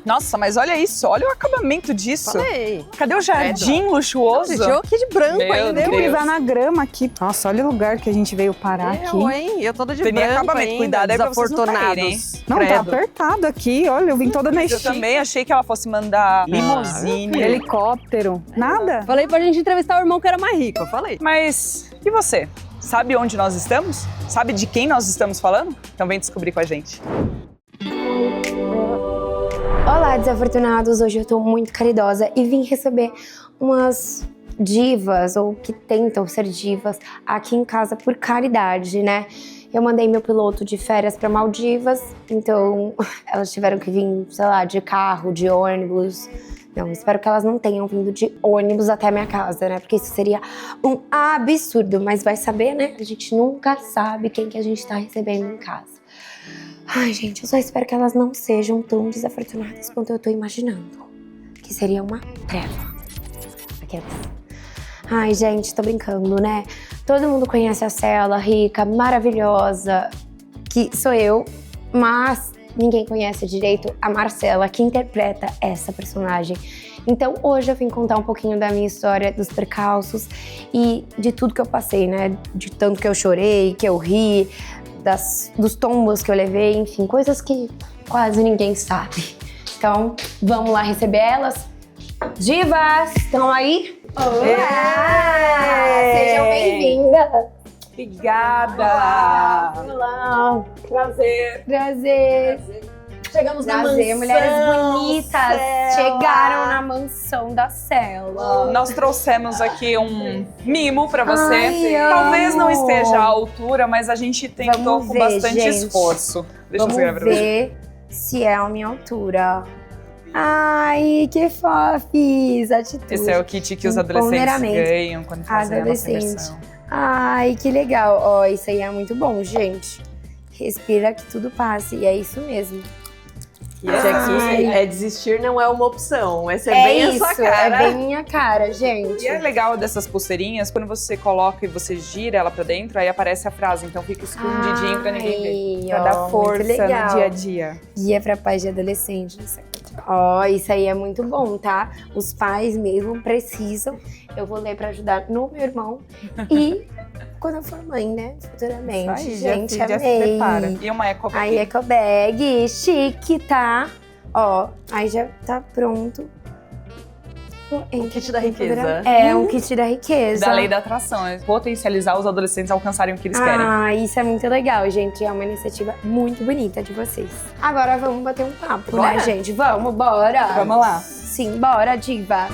Nossa, mas olha isso, olha o acabamento disso. Falei. Cadê o jardim luxuoso? Gente, eu aqui de branco Meu ainda. Deus. Eu, Pisar na grama aqui. Nossa, olha o lugar que a gente veio parar aqui. hein? Eu toda de Tem nem branco acabamento. ainda, Cuidado aí pra vocês não desafortunados. Não, tá Credo. apertado aqui. Olha, eu vim toda na Eu estica. também achei que ela fosse mandar limousine. Helicóptero. Nada. Falei pra gente entrevistar o irmão que era mais rico, eu falei. Mas e você? Sabe onde nós estamos? Sabe de quem nós estamos falando? Então vem descobrir com a gente. Olá, desafortunados! Hoje eu tô muito caridosa e vim receber umas divas, ou que tentam ser divas, aqui em casa por caridade, né? Eu mandei meu piloto de férias pra Maldivas, então elas tiveram que vir, sei lá, de carro, de ônibus. Não, espero que elas não tenham vindo de ônibus até a minha casa, né? Porque isso seria um absurdo, mas vai saber, né? A gente nunca sabe quem que a gente tá recebendo em casa. Ai, gente, eu só espero que elas não sejam tão desafortunadas quanto eu tô imaginando. Que seria uma treva. Aquelas. Ai, gente, tô brincando, né? Todo mundo conhece a Cela, rica, maravilhosa, que sou eu, mas ninguém conhece direito a Marcela, que interpreta essa personagem. Então, hoje eu vim contar um pouquinho da minha história, dos percalços e de tudo que eu passei, né? De tanto que eu chorei, que eu ri, dos tombos que eu levei, enfim, coisas que quase ninguém sabe. Então, vamos lá receber elas. Divas, estão aí? Olá! Sejam bem-vindas! Obrigada! Olá! Prazer! Prazer! Chegamos na Prazer, mansão, mulheres bonitas Cela. chegaram na mansão da Cela. Nós trouxemos aqui um mimo pra você. Ai, Talvez não amo. esteja à altura, mas a gente tentou Vamos com ver, bastante gente. esforço. Deixa eu Vamos escrever pra você. ver se é a minha altura. Ai, que fofis! Atitude. Esse é o kit que os adolescentes Empoderamento. ganham quando fazem a nossa Adolescente. imersão. Ai, que legal. Ó, isso aí é muito bom, gente. Respira que tudo passe. E é isso mesmo. E esse aqui Ai. é desistir não é uma opção. Essa É bem isso, a sua cara. é bem minha cara, gente. E é legal dessas pulseirinhas, quando você coloca e você gira ela pra dentro, aí aparece a frase, então fica escondidinho pra ninguém ver. Pra Ai, ó, dar muito força no legal. dia a dia. Guia pra pais de adolescente. Ó, isso aí é muito bom, tá? Os pais mesmo precisam. Eu vou ler pra ajudar no meu irmão. E quando eu for mãe, né? Futuramente. Isso aí, Gente, já se amei. prepara. E uma eco bag. Aí, ecobag, chique, tá? Ó, aí já tá pronto. Um kit da riqueza. É, um kit da riqueza. Da lei da atração, é potencializar os adolescentes a alcançarem o que eles querem. Ah, isso é muito legal, gente. É uma iniciativa muito bonita de vocês. Agora vamos bater um papo, Bora? né, gente? Vamos, bora! Vamos lá. Sim, bora, diva!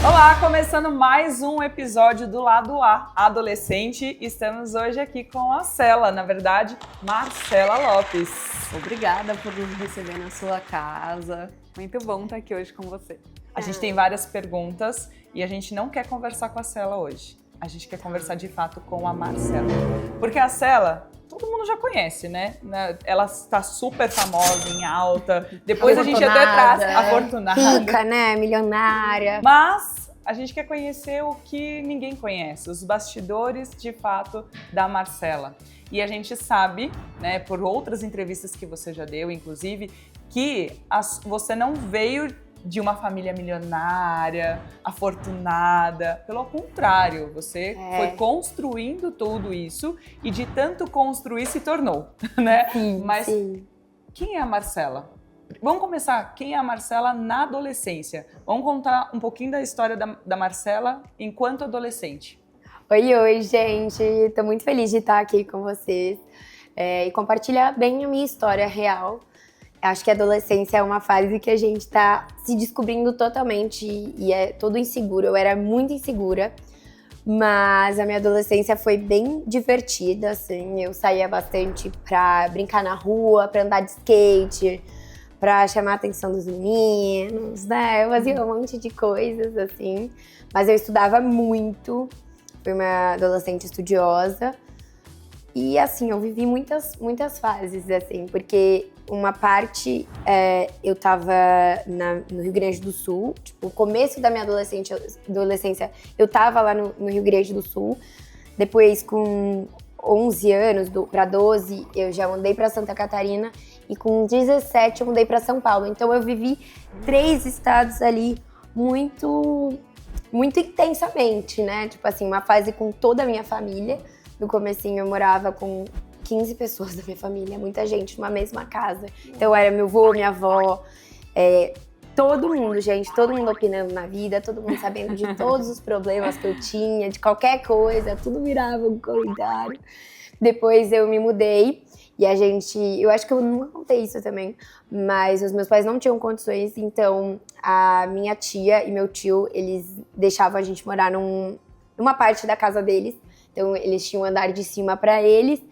Olá, começando mais um episódio do Lado A, Adolescente. Estamos hoje aqui com a Cela, na verdade, Marcela Lopes. Obrigada por nos receber na sua casa. Muito bom estar aqui hoje com você. A gente tem várias perguntas e a gente não quer conversar com a Cela hoje. A gente quer conversar de fato com a Marcela. Porque a Cela, todo mundo já conhece, né? Ela está super famosa, em alta. Depois a gente até traz afortunada. Rica, né? Milionária. Mas a gente quer conhecer o que ninguém conhece, os bastidores de fato da Marcela. E a gente sabe, né, por outras entrevistas que você já deu, inclusive, que você não veio de uma família milionária, afortunada. Pelo contrário, você foi construindo tudo isso e de tanto construir se tornou, né? Sim, Mas sim. quem é a Marcela? Vamos começar. Quem é a Marcela na adolescência? Vamos contar um pouquinho da história da Marcela enquanto adolescente. Oi, gente. Tô muito feliz de estar aqui com vocês e compartilhar bem a minha história real. Acho que a adolescência é uma fase que a gente tá se descobrindo totalmente e é todo inseguro. Eu era muito insegura, Mas a minha adolescência foi bem divertida, assim. Eu saía bastante pra brincar na rua, pra andar de skate, pra chamar a atenção dos meninos, né? Eu fazia um monte de coisas, assim. Mas eu estudava muito, fui uma adolescente estudiosa. E, assim, eu vivi muitas fases, assim, porque uma parte eu tava no Rio Grande do Sul, tipo, o começo da minha adolescência eu tava lá no Rio Grande do Sul. Depois, com 11 anos, pra 12, eu já mudei pra Santa Catarina. E com 17 eu mudei pra São Paulo. Então eu vivi 3 estados ali muito intensamente, né? Tipo assim, uma fase com toda a minha família. No comecinho eu morava com 15 pessoas da minha família, muita gente numa mesma casa. Então era meu avô, minha avó, todo mundo, gente, todo mundo opinando na vida, todo mundo sabendo de todos os problemas que eu tinha, de qualquer coisa, tudo virava um comentário. Depois eu me mudei e eu acho que eu nunca contei isso também, mas os meus pais não tinham condições, então a minha tia e meu tio, eles deixavam a gente morar numa parte da casa deles. Então, eles tinham o andar de cima para eles,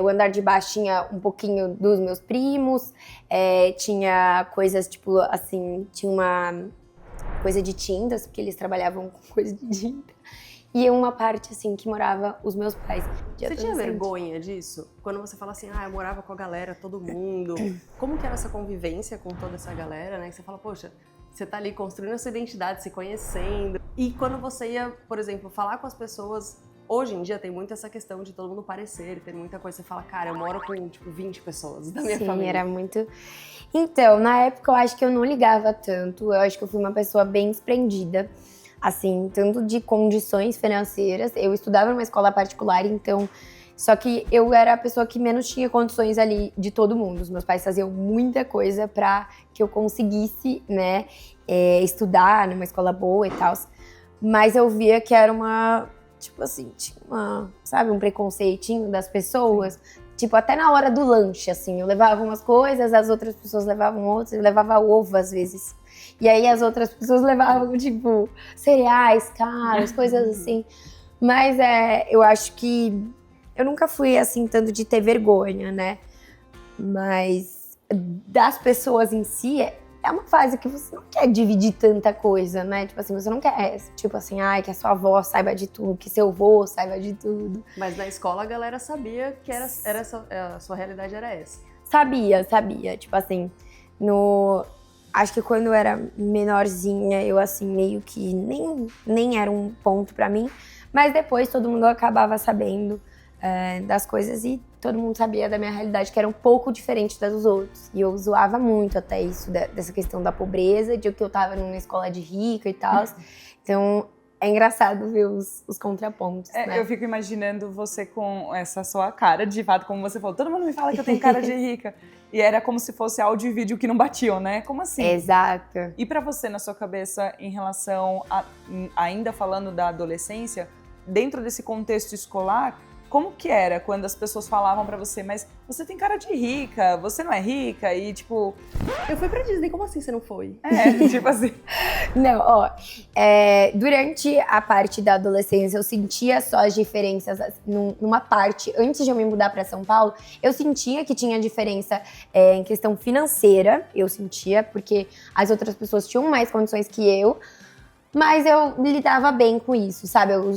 o andar de baixo tinha um pouquinho dos meus primos, tinha coisas, tipo, assim, tinha uma coisa de tintas, porque eles trabalhavam com coisa de tinta. E uma parte, assim, que morava os meus pais. Você tinha vergonha disso? Quando você fala assim, eu morava com a galera, todo mundo. Como que era essa convivência com toda essa galera, né? Que você fala, poxa, você tá ali construindo a sua identidade, se conhecendo. E quando você ia, por exemplo, falar com as pessoas... Hoje em dia tem muito essa questão de todo mundo parecer, tem muita coisa, você fala, cara, eu moro com, tipo, 20 pessoas da minha família. Sim, era muito... Então, na época eu acho que eu não ligava tanto, eu acho que eu fui uma pessoa bem desprendida, assim, tanto de condições financeiras, eu estudava numa escola particular, então... Só que eu era a pessoa que menos tinha condições ali de todo mundo, os meus pais faziam muita coisa pra que eu conseguisse, né, estudar numa escola boa e tal, mas eu via que era uma... Tipo assim, tinha um preconceitinho das pessoas. Tipo, até na hora do lanche, assim, eu levava umas coisas, as outras pessoas levavam outras, eu levava ovo às vezes. E aí as outras pessoas levavam, tipo, cereais caros, coisas assim. Mas eu acho que eu nunca fui, assim, tanto de ter vergonha, né? Mas das pessoas em si, é uma fase que você não quer dividir tanta coisa, né? Tipo assim, você não quer, tipo assim, que a sua avó saiba de tudo, que seu avô saiba de tudo. Mas na escola a galera sabia que a sua realidade era essa. Sabia. Tipo assim, acho que quando eu era menorzinha, eu assim, meio que nem era um ponto pra mim. Mas depois todo mundo acabava sabendo das coisas e todo mundo sabia da minha realidade, que era um pouco diferente das dos outros. E eu zoava muito até isso, dessa questão da pobreza, de que eu tava numa escola de rica e tal. Então, é engraçado ver os contrapontos, né? Eu fico imaginando você com essa sua cara, de fato, como você falou, todo mundo me fala que eu tenho cara de rica. E era como se fosse áudio e vídeo que não batiam, né? Como assim? Exato. E pra você, na sua cabeça, em relação ainda falando da adolescência, dentro desse contexto escolar, como que era quando as pessoas falavam pra você, mas você tem cara de rica, você não é rica? E tipo... Eu fui pra Disney, como assim você não foi? Tipo assim... Não, durante a parte da adolescência, eu sentia só as diferenças numa parte. Antes de eu me mudar pra São Paulo, eu sentia que tinha diferença em questão financeira. Eu sentia, porque as outras pessoas tinham mais condições que eu. Mas eu lidava bem com isso, sabe? Eu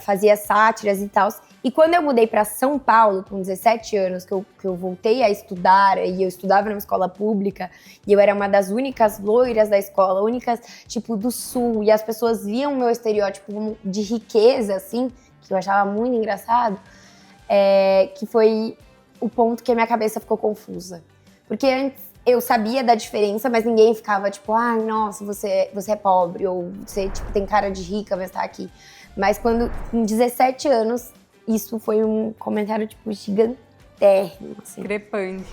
fazia sátiras e tal. E quando eu mudei para São Paulo, com 17 anos, que eu voltei a estudar, e eu estudava numa escola pública, e eu era uma das únicas loiras da escola, únicas, tipo, do Sul, e as pessoas viam o meu estereótipo de riqueza, assim, que eu achava muito engraçado, que foi o ponto que a minha cabeça ficou confusa. Porque antes eu sabia da diferença, mas ninguém ficava tipo, nossa, você é pobre, ou você tipo, tem cara de rica, mas tá aqui. Mas quando, com 17 anos, isso foi um comentário, tipo, gigantérrimo, assim. Crepante.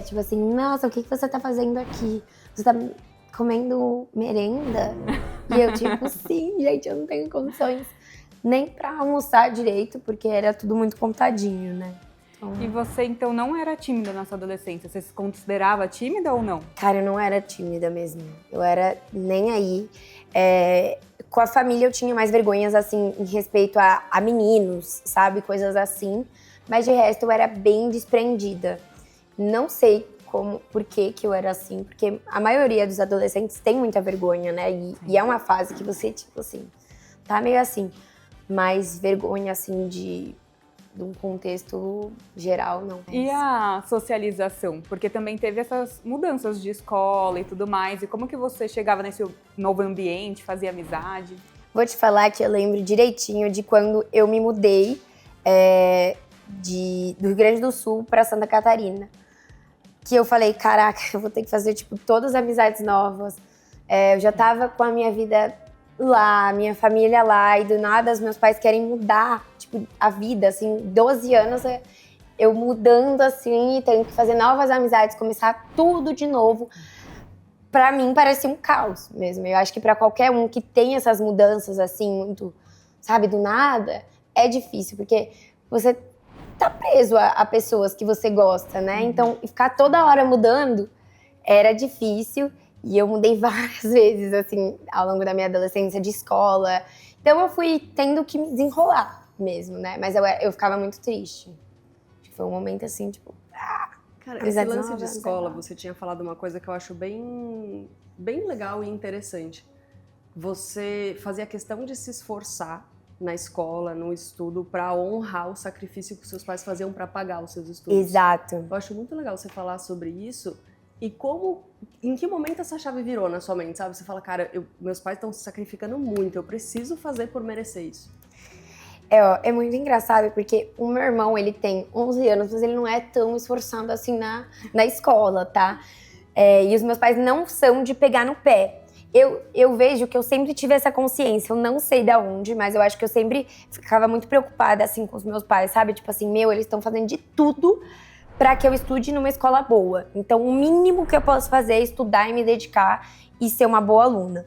Tipo assim, nossa, o que você tá fazendo aqui? Você tá comendo merenda? E eu, tipo, sim, gente, eu não tenho condições nem pra almoçar direito, porque era tudo muito contadinho, né? E você, então, não era tímida na sua adolescência? Você se considerava tímida ou não? Cara, eu não era tímida mesmo. Eu era nem aí. com a família eu tinha mais vergonhas, assim, em respeito a meninos, sabe? Coisas assim. Mas de resto eu era bem desprendida. Não sei por que eu era assim, porque a maioria dos adolescentes tem muita vergonha, né? E é uma fase que você, tipo assim, tá meio assim. Mas vergonha, assim, de um contexto geral, não. E a socialização? Porque também teve essas mudanças de escola e tudo mais. E como que você chegava nesse novo ambiente, fazia amizade? Vou te falar que eu lembro direitinho de quando eu me mudei do Rio Grande do Sul para Santa Catarina. Que eu falei, caraca, eu vou ter que fazer, tipo, todas as amizades novas. Eu já tava com a minha vida lá, minha família lá, e do nada os meus pais querem mudar, tipo, a vida, assim, 12 anos eu mudando, assim, tendo que fazer novas amizades, começar tudo de novo. Pra mim, parecia um caos mesmo. Eu acho que pra qualquer um que tem essas mudanças, assim, muito, sabe, do nada, é difícil, porque você tá preso a pessoas que você gosta, né? Então, ficar toda hora mudando era difícil. E eu mudei várias vezes, assim, ao longo da minha adolescência, de escola. Então, eu fui tendo que me desenrolar mesmo, né? Mas eu ficava muito triste. Foi um momento, assim, tipo... Cara, esse lance de escola, você tinha falado uma coisa que eu acho bem legal e interessante. Você fazia questão de se esforçar na escola, no estudo, para honrar o sacrifício que seus pais faziam para pagar os seus estudos. Exato. Eu acho muito legal você falar sobre isso. E em que momento essa chave virou na sua mente, sabe? Você fala, cara, meus pais estão se sacrificando muito, eu preciso fazer por merecer isso. É muito engraçado, porque o meu irmão, ele tem 11 anos, mas ele não é tão esforçado assim na escola, tá? E os meus pais não são de pegar no pé. Eu vejo que eu sempre tive essa consciência, eu não sei de onde, mas eu acho que eu sempre ficava muito preocupada, assim, com os meus pais, sabe? Tipo assim, eles estão fazendo de tudo para que eu estude numa escola boa. Então, o mínimo que eu posso fazer é estudar e me dedicar e ser uma boa aluna.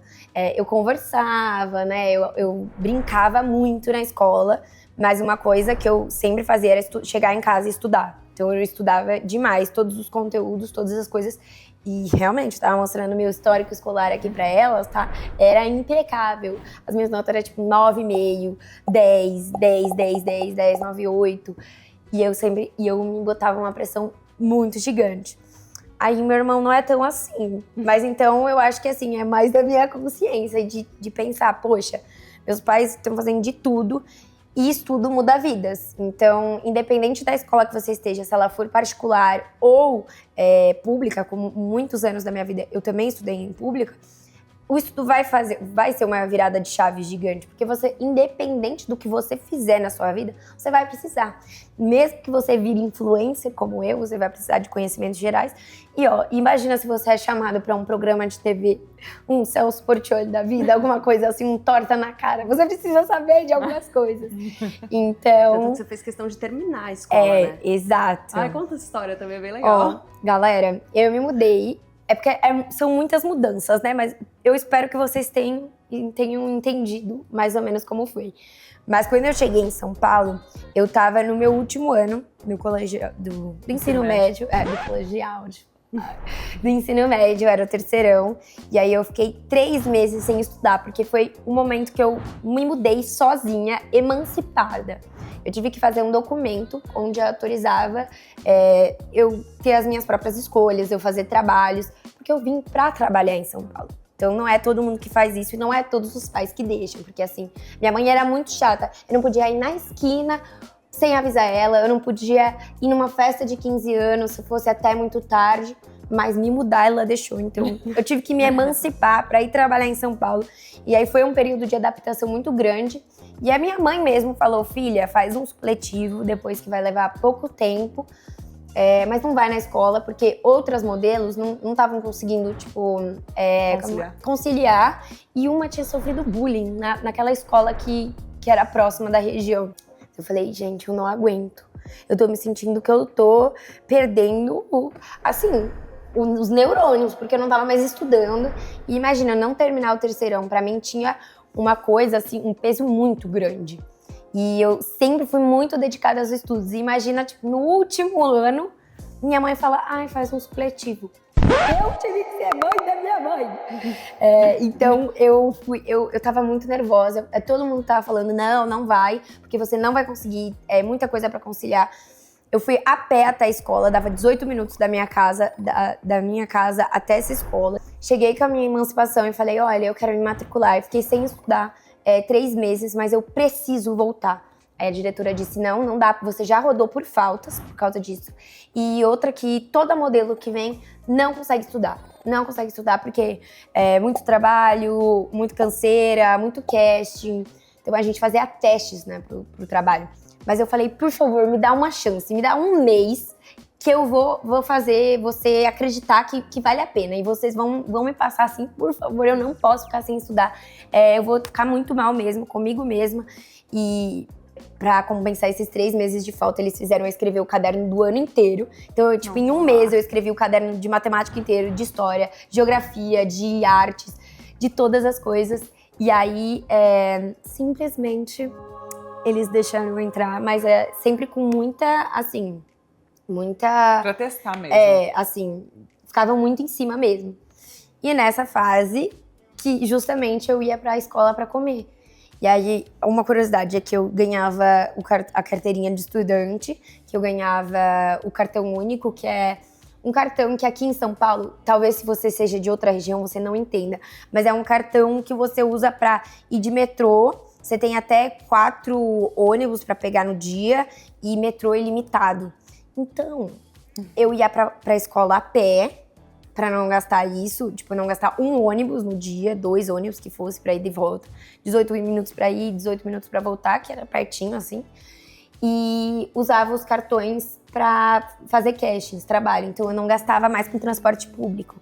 Eu conversava, né? Eu brincava muito na escola, mas uma coisa que eu sempre fazia era chegar em casa e estudar. Então, eu estudava demais todos os conteúdos, todas as coisas. E realmente, tava mostrando meu histórico escolar aqui pra elas, tá? Era impecável. As minhas notas eram tipo 9,5, 10, 10, 10, 10, 10, 9, 8. E eu me botava uma pressão muito gigante. Aí meu irmão não é tão assim. Mas então eu acho que assim, é mais da minha consciência de pensar, poxa, meus pais estão fazendo de tudo e estudo muda vidas. Então, independente da escola que você esteja, se ela for particular ou pública, como muitos anos da minha vida eu também estudei em pública, o estudo vai ser uma virada de chave gigante, porque você, independente do que você fizer na sua vida, você vai precisar. Mesmo que você vire influencer como eu, você vai precisar de conhecimentos gerais. E imagina se você é chamado para um programa de TV, um Celso Portiolli da vida, alguma coisa assim, um torta na cara. Você precisa saber de algumas coisas. Então... Você fez questão de terminar a escola, né? Exato. Ai, conta essa história também, é bem legal. Galera, eu me mudei. É porque são muitas mudanças, né? Mas eu espero que vocês tenham entendido mais ou menos como foi. Mas quando eu cheguei em São Paulo, eu tava no meu último ano no colégio do ensino médio. Do colegial. Do ensino médio, era o terceirão. E aí eu fiquei 3 meses sem estudar, porque foi o momento que eu me mudei sozinha, emancipada. Eu tive que fazer um documento onde autorizava eu ter as minhas próprias escolhas, eu fazer trabalhos, porque eu vim pra trabalhar em São Paulo. Então não é todo mundo que faz isso e não é todos os pais que deixam, porque assim, minha mãe era muito chata, eu não podia ir na esquina sem avisar ela, eu não podia ir numa festa de 15 anos se fosse até muito tarde, mas me mudar ela deixou. Então eu tive que me emancipar para ir trabalhar em São Paulo. E aí foi um período de adaptação muito grande. E a minha mãe mesmo falou, filha, faz um supletivo, depois que vai levar pouco tempo, mas não vai na escola, porque outras modelos não estavam conseguindo, tipo, conciliar. E uma tinha sofrido bullying naquela escola que era próxima da região. Eu falei, gente, eu não aguento. Eu tô me sentindo que eu tô perdendo, os neurônios, porque eu não tava mais estudando. E imagina, não terminar o terceirão, pra mim tinha uma coisa, assim, um peso muito grande. E eu sempre fui muito dedicada aos estudos. E imagina, tipo, no último ano, minha mãe fala, faz um supletivo. Eu tive que ser mãe da minha mãe. Então, eu tava muito nervosa. Todo mundo tava falando, não vai, porque você não vai conseguir, é muita coisa pra conciliar. Eu fui a pé até a escola, dava 18 minutos da minha casa, da minha casa até essa escola. Cheguei com a minha emancipação e falei, olha, eu quero me matricular. Eu fiquei sem estudar 3 meses, mas eu preciso voltar. Aí a diretora disse, não dá, você já rodou por faltas por causa disso. E outra que toda modelo que vem não consegue estudar. Não consegue estudar porque é muito trabalho, muito canseira, muito casting. Então a gente fazia testes, né, pro trabalho. Mas eu falei, por favor, me dá uma chance, me dá um mês que eu vou fazer você acreditar que vale a pena. E vocês vão me passar assim, por favor, eu não posso ficar sem estudar. Eu vou ficar muito mal mesmo, comigo mesma. E pra compensar esses 3 meses de falta, eles fizeram eu escrever o caderno do ano inteiro. Então, em um mês eu escrevi o caderno de matemática inteiro, de história, geografia, de artes, de todas as coisas. E aí, simplesmente, eles deixaram eu entrar, mas sempre com muita. Pra testar mesmo. Ficavam muito em cima mesmo. E nessa fase, que justamente eu ia pra escola pra comer. E aí, uma curiosidade é que eu ganhava a carteirinha de estudante, que eu ganhava o cartão único, que é um cartão que aqui em São Paulo, talvez se você seja de outra região, você não entenda, mas é um cartão que você usa pra ir de metrô. Você tem até 4 ônibus para pegar no dia e metrô ilimitado. Então, eu ia pra escola a pé, para não gastar isso, não gastar um ônibus no dia, 2 ônibus que fosse para ir de volta. 18 minutos para ir, 18 minutos para voltar, que era pertinho, assim. E usava os cartões para fazer castings, trabalho. Então, eu não gastava mais com transporte público.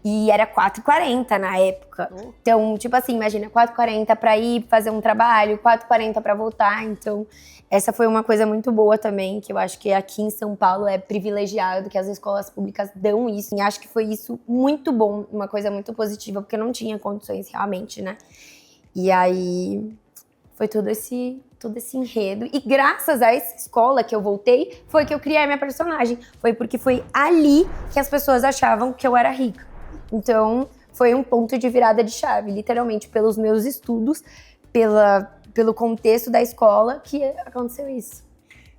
E era R$4,40 na época. Então, imagina, R$4,40 para ir fazer um trabalho, R$4,40 para voltar. Então, essa foi uma coisa muito boa também, que eu acho que aqui em São Paulo é privilegiado, que as escolas públicas dão isso. E acho que foi isso muito bom, uma coisa muito positiva, porque eu não tinha condições realmente, né? E aí, foi todo esse enredo. E graças a essa escola que eu voltei, foi que eu criei a minha personagem. Foi porque foi ali que as pessoas achavam que eu era rica. Então, foi um ponto de virada de chave, literalmente, pelos meus estudos, pelo contexto da escola, que aconteceu isso.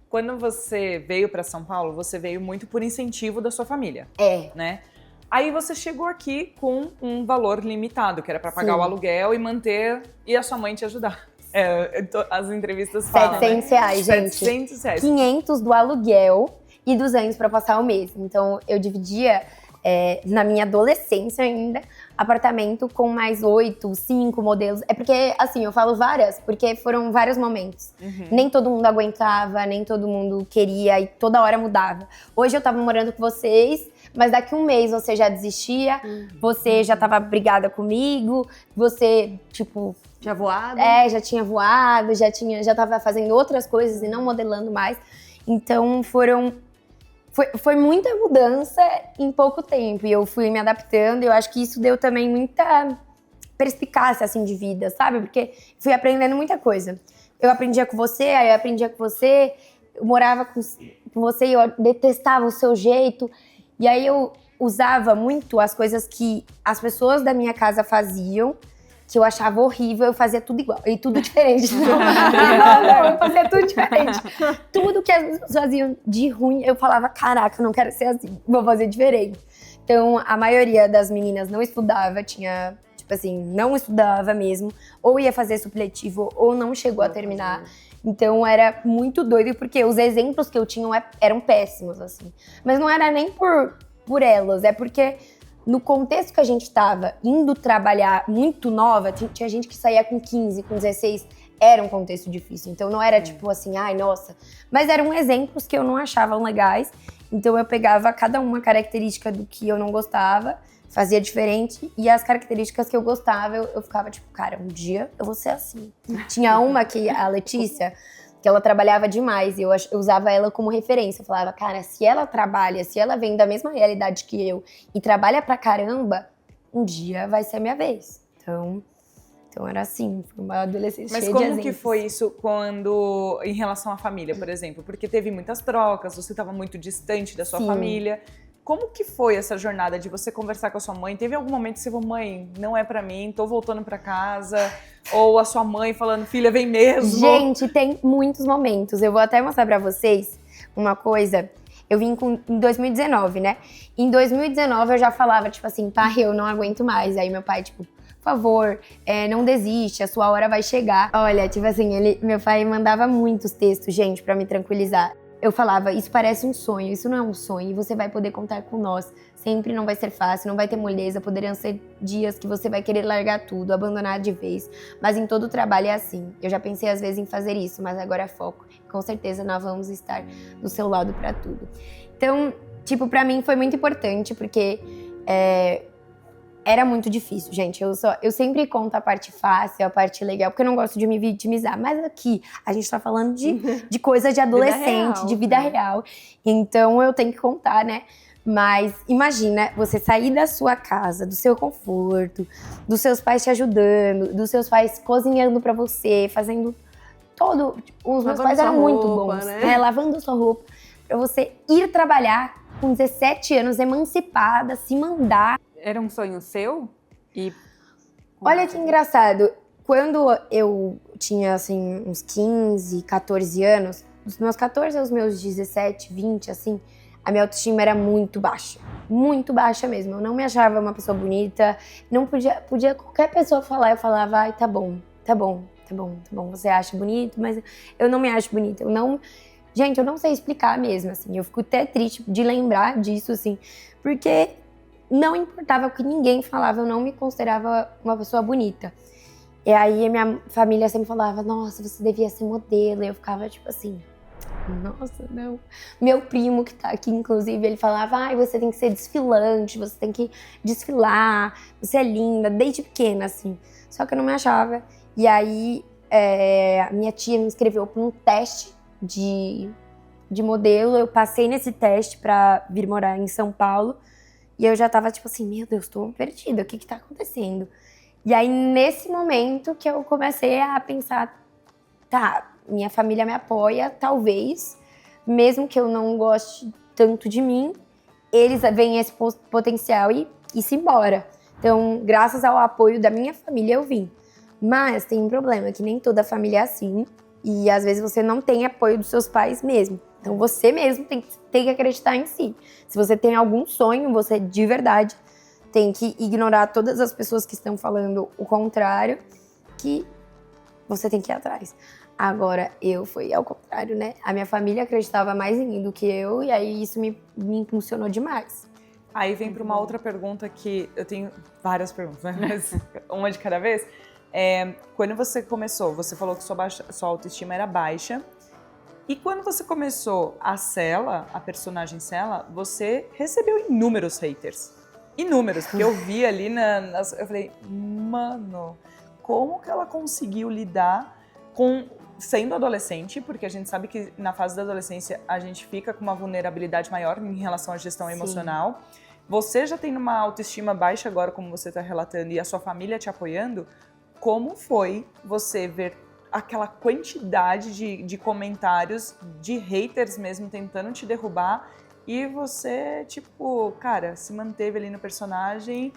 Quando você veio para São Paulo, você veio muito por incentivo da sua família. Né? Aí você chegou aqui com um valor limitado, que era para pagar o aluguel e manter, e a sua mãe te ajudar. As entrevistas falam, R$700, gente. R$700. 500 do aluguel e 200 para passar o mês. Então, eu dividia... na minha adolescência ainda, apartamento com mais 8, 5 modelos. É porque, eu falo várias, porque foram vários momentos. Nem todo mundo aguentava, nem todo mundo queria, e toda hora mudava. Hoje eu tava morando com vocês, mas daqui um mês você já desistia, você já tava brigada comigo, você, Já voado? Já tinha voado, já tava fazendo outras coisas e não modelando mais. Então, Foi muita mudança em pouco tempo e eu fui me adaptando e eu acho que isso deu também muita perspicácia, de vida, sabe? Porque fui aprendendo muita coisa. Eu aprendia com você, aí eu aprendia com você, eu morava com você e eu detestava o seu jeito. E aí eu usava muito as coisas que as pessoas da minha casa faziam, que eu achava horrível, eu fazia tudo igual, e tudo diferente. Não, eu fazia tudo diferente. Tudo que as pessoas faziam de ruim, eu falava, caraca, eu não quero ser assim, vou fazer diferente. Então, a maioria das meninas não estudava, não estudava mesmo, ou ia fazer supletivo, ou não chegou a terminar. Então, era muito doido, porque os exemplos que eu tinha eram péssimos, Mas não era nem por elas, é porque... No contexto que a gente estava indo trabalhar muito nova, tinha gente que saía com 15, com 16, era um contexto difícil. Então não era ai, nossa. Mas eram exemplos que eu não achava legais. Então eu pegava cada uma característica do que eu não gostava, fazia diferente. E as características que eu gostava, eu ficava cara, um dia eu vou ser assim. Tinha uma que, a Letícia, que ela trabalhava demais, e eu usava ela como referência. Eu falava, cara, se ela trabalha, se ela vem da mesma realidade que eu e trabalha pra caramba, um dia vai ser a minha vez. Então era assim, foi uma adolescência cheia de exemplos. Mas como que foi isso em relação à família, por exemplo? Porque teve muitas trocas, você estava muito distante da sua família. como que foi essa jornada de você conversar com a sua mãe? Teve algum momento que você falou, mãe, não é pra mim, tô voltando pra casa? Ou a sua mãe falando, filha, vem mesmo? Gente, tem muitos momentos. Eu vou até mostrar pra vocês uma coisa. Eu vim em 2019, né? Em 2019 eu já falava, tipo assim, pai, eu não aguento mais. Aí meu pai, tipo, por favor, não desiste, a sua hora vai chegar. Olha, tipo assim, meu pai mandava muitos textos, gente, pra me tranquilizar. Eu falava, isso parece um sonho, isso não é um sonho, e você vai poder contar com nós. Sempre não vai ser fácil, não vai ter moleza, poderiam ser dias que você vai querer largar tudo, abandonar de vez. Mas em todo trabalho é assim. Eu já pensei às vezes em fazer isso, mas agora é foco. Com certeza nós vamos estar do seu lado pra tudo. Então, tipo, pra mim foi muito importante, porque era muito difícil, gente. Eu sempre conto a parte fácil, a parte legal, porque eu não gosto de me vitimizar. Mas aqui, a gente tá falando de coisa de adolescente, real, de vida real. Então, eu tenho que contar, né? Mas imagina você sair da sua casa, do seu conforto, dos seus pais te ajudando, dos seus pais cozinhando pra você, fazendo todo... Os meus pais eram muito bons, né? Lavando sua roupa. Pra você ir trabalhar com 17 anos, emancipada, se mandar. Era um sonho seu? Olha que engraçado. Quando eu tinha, assim, uns 15, 14 anos, dos meus 14 aos meus 17, 20, assim, a minha autoestima era muito baixa mesmo. Eu não me achava uma pessoa bonita, não podia qualquer pessoa falar, eu falava, ai, tá bom, você acha bonito, mas eu não me acho bonita, Gente, eu não sei explicar mesmo, assim, eu fico até triste de lembrar disso, assim, porque não importava o que ninguém falava, eu não me considerava uma pessoa bonita. E aí a minha família sempre falava, nossa, você devia ser modelo, e eu ficava tipo assim, nossa, não. Meu primo que tá aqui, inclusive, ele falava, ai, você tem que ser desfilante, você tem que desfilar, você é linda, desde pequena, assim. Só que eu não me achava. E aí, a minha tia me inscreveu para um teste de modelo, eu passei nesse teste pra vir morar em São Paulo, e eu já tava tipo assim, meu Deus, tô perdida, o que tá acontecendo? E aí, nesse momento que eu comecei a pensar, tá, minha família me apoia, talvez, mesmo que eu não goste tanto de mim, eles veem esse potencial e se embora. Então, graças ao apoio da minha família, eu vim. Mas tem um problema, que nem toda família é assim, e às vezes você não tem apoio dos seus pais mesmo. Então, você mesmo tem que acreditar em si. Se você tem algum sonho, você de verdade tem que ignorar todas as pessoas que estão falando o contrário, que você tem que ir atrás. Agora, fui ao contrário, né? A minha família acreditava mais em mim do que eu, e aí isso me impulsionou demais. Aí vem para uma outra pergunta que eu tenho várias perguntas, né? Mas uma de cada vez. Quando você começou, você falou que sua autoestima era baixa. E quando você começou a Cela, a personagem Cela, você recebeu inúmeros haters. Inúmeros, porque eu vi ali eu falei, mano, como que ela conseguiu lidar com sendo adolescente, porque a gente sabe que na fase da adolescência a gente fica com uma vulnerabilidade maior em relação à gestão emocional. Você já tem uma autoestima baixa agora, como você está relatando, e a sua família te apoiando. Como foi você ver aquela quantidade de comentários, de haters mesmo, tentando te derrubar, e você, tipo, cara, se manteve ali no personagem,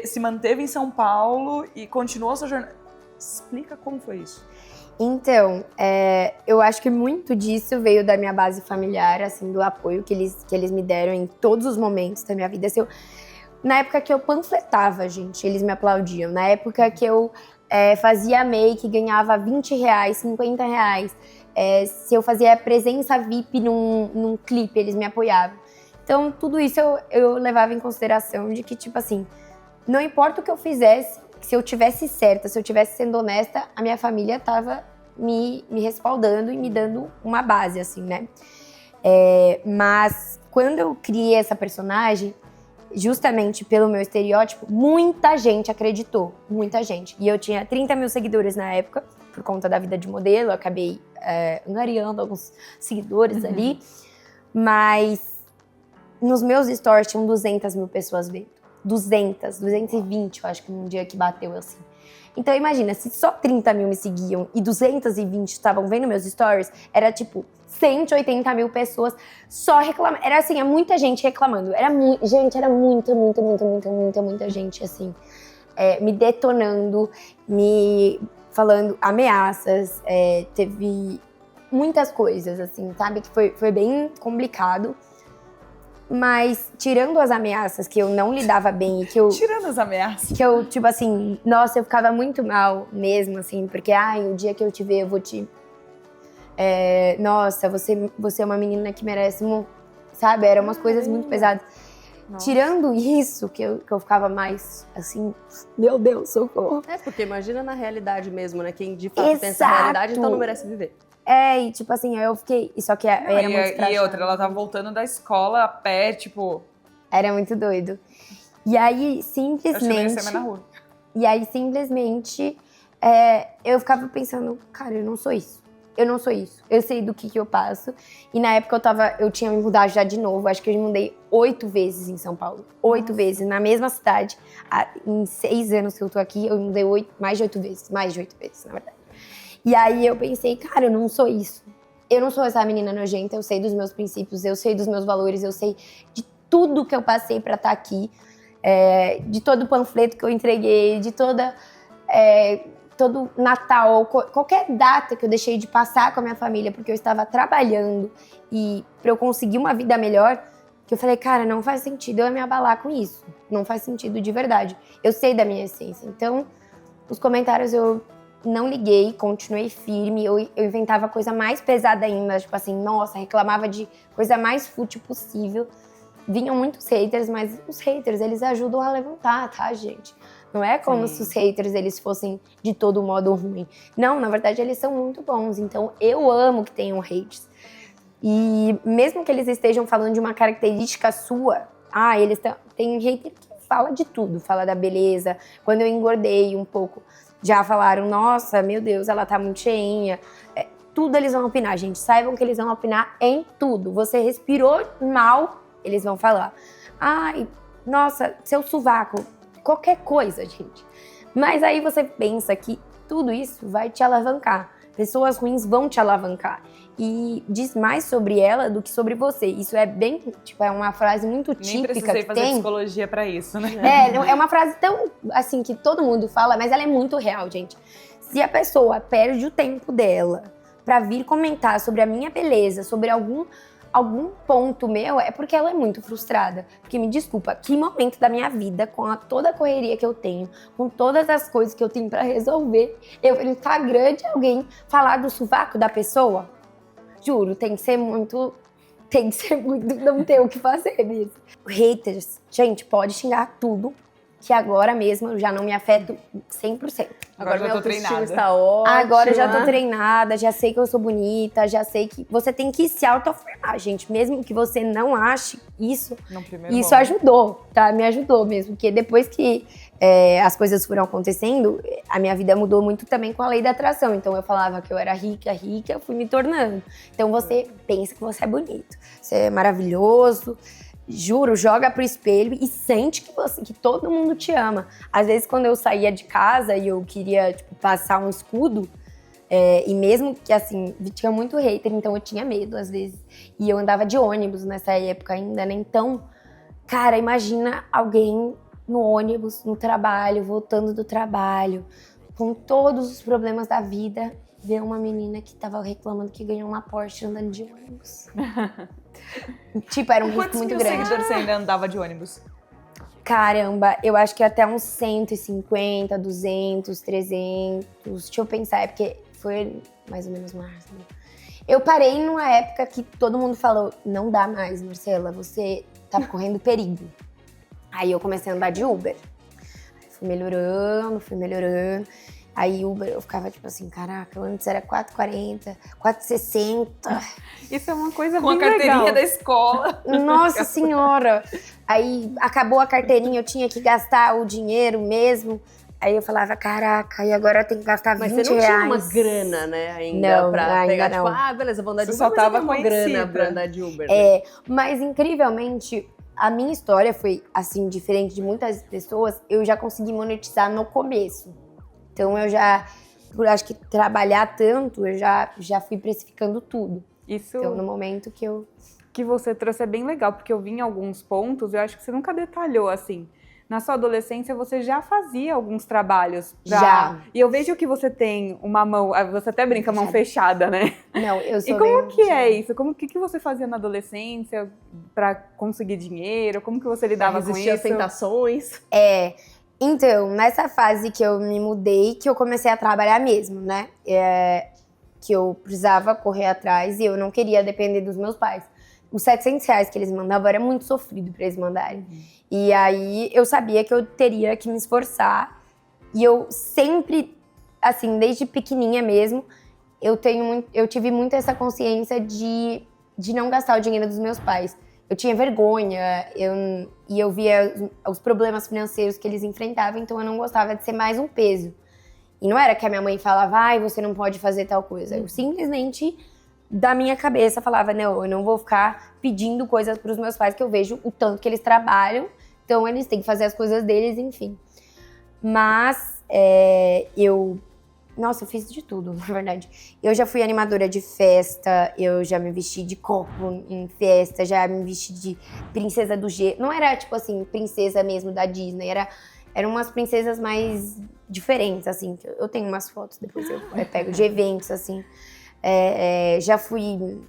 se manteve em São Paulo e continuou a sua jornada. Explica como foi isso. Então, eu acho que muito disso veio da minha base familiar, assim, do apoio que eles me deram em todos os momentos da minha vida. Na época que eu panfletava, gente, eles me aplaudiam. Na época que eu fazia make, ganhava R$20, R$50. Se eu fazia presença VIP num clipe, eles me apoiavam. Então, tudo isso eu levava em consideração de que, tipo assim, não importa o que eu fizesse, se eu tivesse certa, se eu tivesse sendo honesta, a minha família tava me respaldando e me dando uma base, assim, né? Mas quando eu criei essa personagem, justamente pelo meu estereótipo, muita gente acreditou, muita gente. E eu tinha 30 mil seguidores na época, por conta da vida de modelo, eu acabei angariando alguns seguidores ali, mas nos meus stories tinham 200 mil pessoas vendo. 220, eu acho que num dia que bateu assim. Então imagina, se só 30 mil me seguiam e 220 estavam vendo meus stories, era tipo 180 mil pessoas só reclamando. Era assim, é muita gente reclamando. Gente, era muita gente, assim, me detonando, me falando ameaças. Teve muitas coisas, assim, sabe? Que foi bem complicado. Mas, tirando as ameaças, que eu não lidava bem e que eu... Tirando as ameaças. Que eu, tipo assim, nossa, eu ficava muito mal mesmo, assim, porque, o dia que eu te ver, eu vou te... nossa, você é uma menina que merece, sabe? Eram umas coisas muito pesadas. Nossa. Tirando isso, que eu ficava mais, assim, meu Deus, socorro. Porque imagina na realidade mesmo, né? Quem de fato pensa na Exato. realidade, então não merece viver. E tipo assim, eu fiquei... Só que era muito E escrachado. outra, ela tava voltando da escola a pé, tipo... Era muito doido. E aí, Eu acho que não ia simplesmente... ser mais na rua. E aí, simplesmente, eu ficava pensando, cara, eu não sou isso. Eu não sou isso. Eu sei do que eu passo. E na época eu tinha me mudado já de novo. Acho que eu me mudei 8 vezes em São Paulo. 8 vezes, na mesma cidade. Em 6 anos que eu tô aqui, eu me mudei mais de 8 vezes. Mais de 8 vezes, na verdade. E aí eu pensei, cara, eu não sou isso. Eu não sou essa menina nojenta, eu sei dos meus princípios, eu sei dos meus valores, eu sei de tudo que eu passei pra estar aqui, de todo o panfleto que eu entreguei, de todo Natal, qualquer data que eu deixei de passar com a minha família, porque eu estava trabalhando e pra eu conseguir uma vida melhor, que eu falei, cara, não faz sentido eu me abalar com isso. Não faz sentido de verdade. Eu sei da minha essência. Então, os comentários eu não liguei, continuei firme, eu inventava coisa mais pesada ainda, tipo assim, nossa, reclamava de coisa mais fútil possível. Vinham muitos haters, mas os haters, eles ajudam a levantar, tá, gente? Não é como se os haters, eles fossem de todo modo ruim. Não, na verdade, eles são muito bons, então eu amo que tenham hates. E mesmo que eles estejam falando de uma característica sua, tem hater que fala de tudo, fala da beleza. Quando eu engordei um pouco, já falaram, nossa, meu Deus, ela tá muito cheinha. Tudo eles vão opinar, gente. Saibam que eles vão opinar em tudo. Você respirou mal, eles vão falar. Ai, nossa, seu sovaco. Qualquer coisa, gente. Mas aí você pensa que tudo isso vai te alavancar. Pessoas ruins vão te alavancar. E diz mais sobre ela do que sobre você. Isso é bem, é uma frase muito típica. Nem precisei fazer psicologia pra isso, né? É uma frase tão, assim, que todo mundo fala, mas ela é muito real, gente. Se a pessoa perde o tempo dela pra vir comentar sobre a minha beleza, sobre algum ponto meu, é porque ela é muito frustrada. Porque, me desculpa, que momento da minha vida, com toda a correria que eu tenho, com todas as coisas que eu tenho pra resolver, eu no Instagram de alguém falar do sovaco da pessoa? Juro, tem que ser muito, não ter o que fazer mesmo. Haters, gente, pode xingar tudo, que agora mesmo eu já não me afeto 100%. Agora já tô treinada. Está ótimo. Agora eu já tô treinada, já sei que eu sou bonita, já sei que você tem que se autoafirmar, gente. Mesmo que você não ache isso, isso ajudou, tá? Me ajudou mesmo, porque depois que as coisas foram acontecendo, a minha vida mudou muito também com a lei da atração. Então eu falava que eu era rica, eu fui me tornando. Então você pensa que você é bonito, você é maravilhoso. Juro, joga pro espelho e sente que todo mundo te ama. Às vezes, quando eu saía de casa e eu queria, passar um escudo, e mesmo que, assim, tinha muito hater, então eu tinha medo, às vezes. E eu andava de ônibus nessa época ainda, né? Então, cara, imagina alguém no ônibus, no trabalho, voltando do trabalho, com todos os problemas da vida, ver uma menina que tava reclamando que ganhou uma Porsche andando de ônibus. Era um risco muito grande. Quantos seguidores você ainda andava de ônibus? Caramba, eu acho que até uns 150, 200, 300. Deixa eu pensar, porque foi mais ou menos março. Eu parei numa época que todo mundo falou, não dá mais, Marcela, você tá correndo perigo. Aí eu comecei a andar de Uber. Aí fui melhorando. Aí Uber, eu ficava assim, caraca, antes era 4,40, 4,60. Isso é uma coisa com bem a carteirinha legal. da escola. Nossa senhora! Aí acabou a carteirinha, eu tinha que gastar o dinheiro mesmo. Aí eu falava, caraca, e agora eu tenho que gastar 20 reais. Mas você não tinha uma grana, né, ainda, não, pra ainda pegar, não. Beleza, vou andar de Você Uber, só tava mas eu tenho uma grana pra andar de Uber. Né? Mas incrivelmente, a minha história foi, assim, diferente de muitas pessoas, eu já consegui monetizar no começo. Então eu já, por acho que trabalhar tanto, eu já fui precificando tudo. Isso Então no momento que você trouxe é bem legal, porque eu vi em alguns pontos, eu acho que você nunca detalhou assim. Na sua adolescência, você já fazia alguns trabalhos. Já. E eu vejo que você tem uma mão, você até brinca, mão Já. fechada, né? Não, eu sou E como bem- que é isso? Como que você fazia na adolescência pra conseguir dinheiro? Como que você Pra lidava com resistir às isso? tentações. Então, nessa fase que eu me mudei, que eu comecei a trabalhar mesmo, né? Que eu precisava correr atrás e eu não queria depender dos meus pais. Os R$ 700 que eles mandavam era muito sofrido para eles mandarem. E aí eu sabia que eu teria que me esforçar. E eu sempre, assim, desde pequenininha mesmo, eu tive muito essa consciência de não gastar o dinheiro dos meus pais. Eu tinha vergonha, e eu via os problemas financeiros que eles enfrentavam, então eu não gostava de ser mais um peso. E não era que a minha mãe falava, ai, você não pode fazer tal coisa. Eu simplesmente, da minha cabeça, falava, não, eu não vou ficar pedindo coisas para os meus pais, que eu vejo o tanto que eles trabalham, então eles têm que fazer as coisas deles, enfim. Mas Nossa, eu fiz de tudo, na verdade. Eu já fui animadora de festa, eu já me vesti de copo em festa, já me vesti de princesa do G. Não era, tipo assim, princesa mesmo da Disney, eram umas princesas mais diferentes, assim. Eu tenho umas fotos, depois eu pego de eventos, assim. Já fui,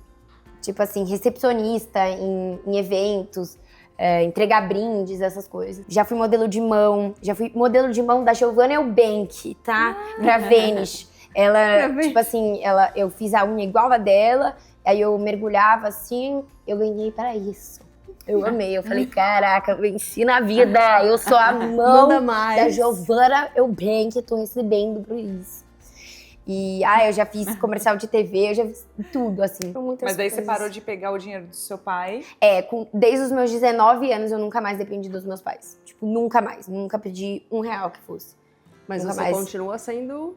tipo assim, recepcionista em eventos, entregar brindes, essas coisas. Já fui modelo de mão da Giovanna Eubank, tá? Pra Vênus. Ela, tipo assim, eu fiz a unha igual a dela, aí eu mergulhava assim, eu ganhei para isso. Eu amei, eu falei, caraca, eu venci na vida, eu sou a mão Manda mais. da Giovanna Eubank, tô recebendo por isso. E, eu já fiz comercial de TV, eu já fiz tudo, assim. Mas daí você parou de pegar o dinheiro do seu pai. Desde os meus 19 anos eu nunca mais dependi dos meus pais. Tipo, nunca mais. Nunca pedi R$1 que fosse. Mas Nunca você mais. continua sendo...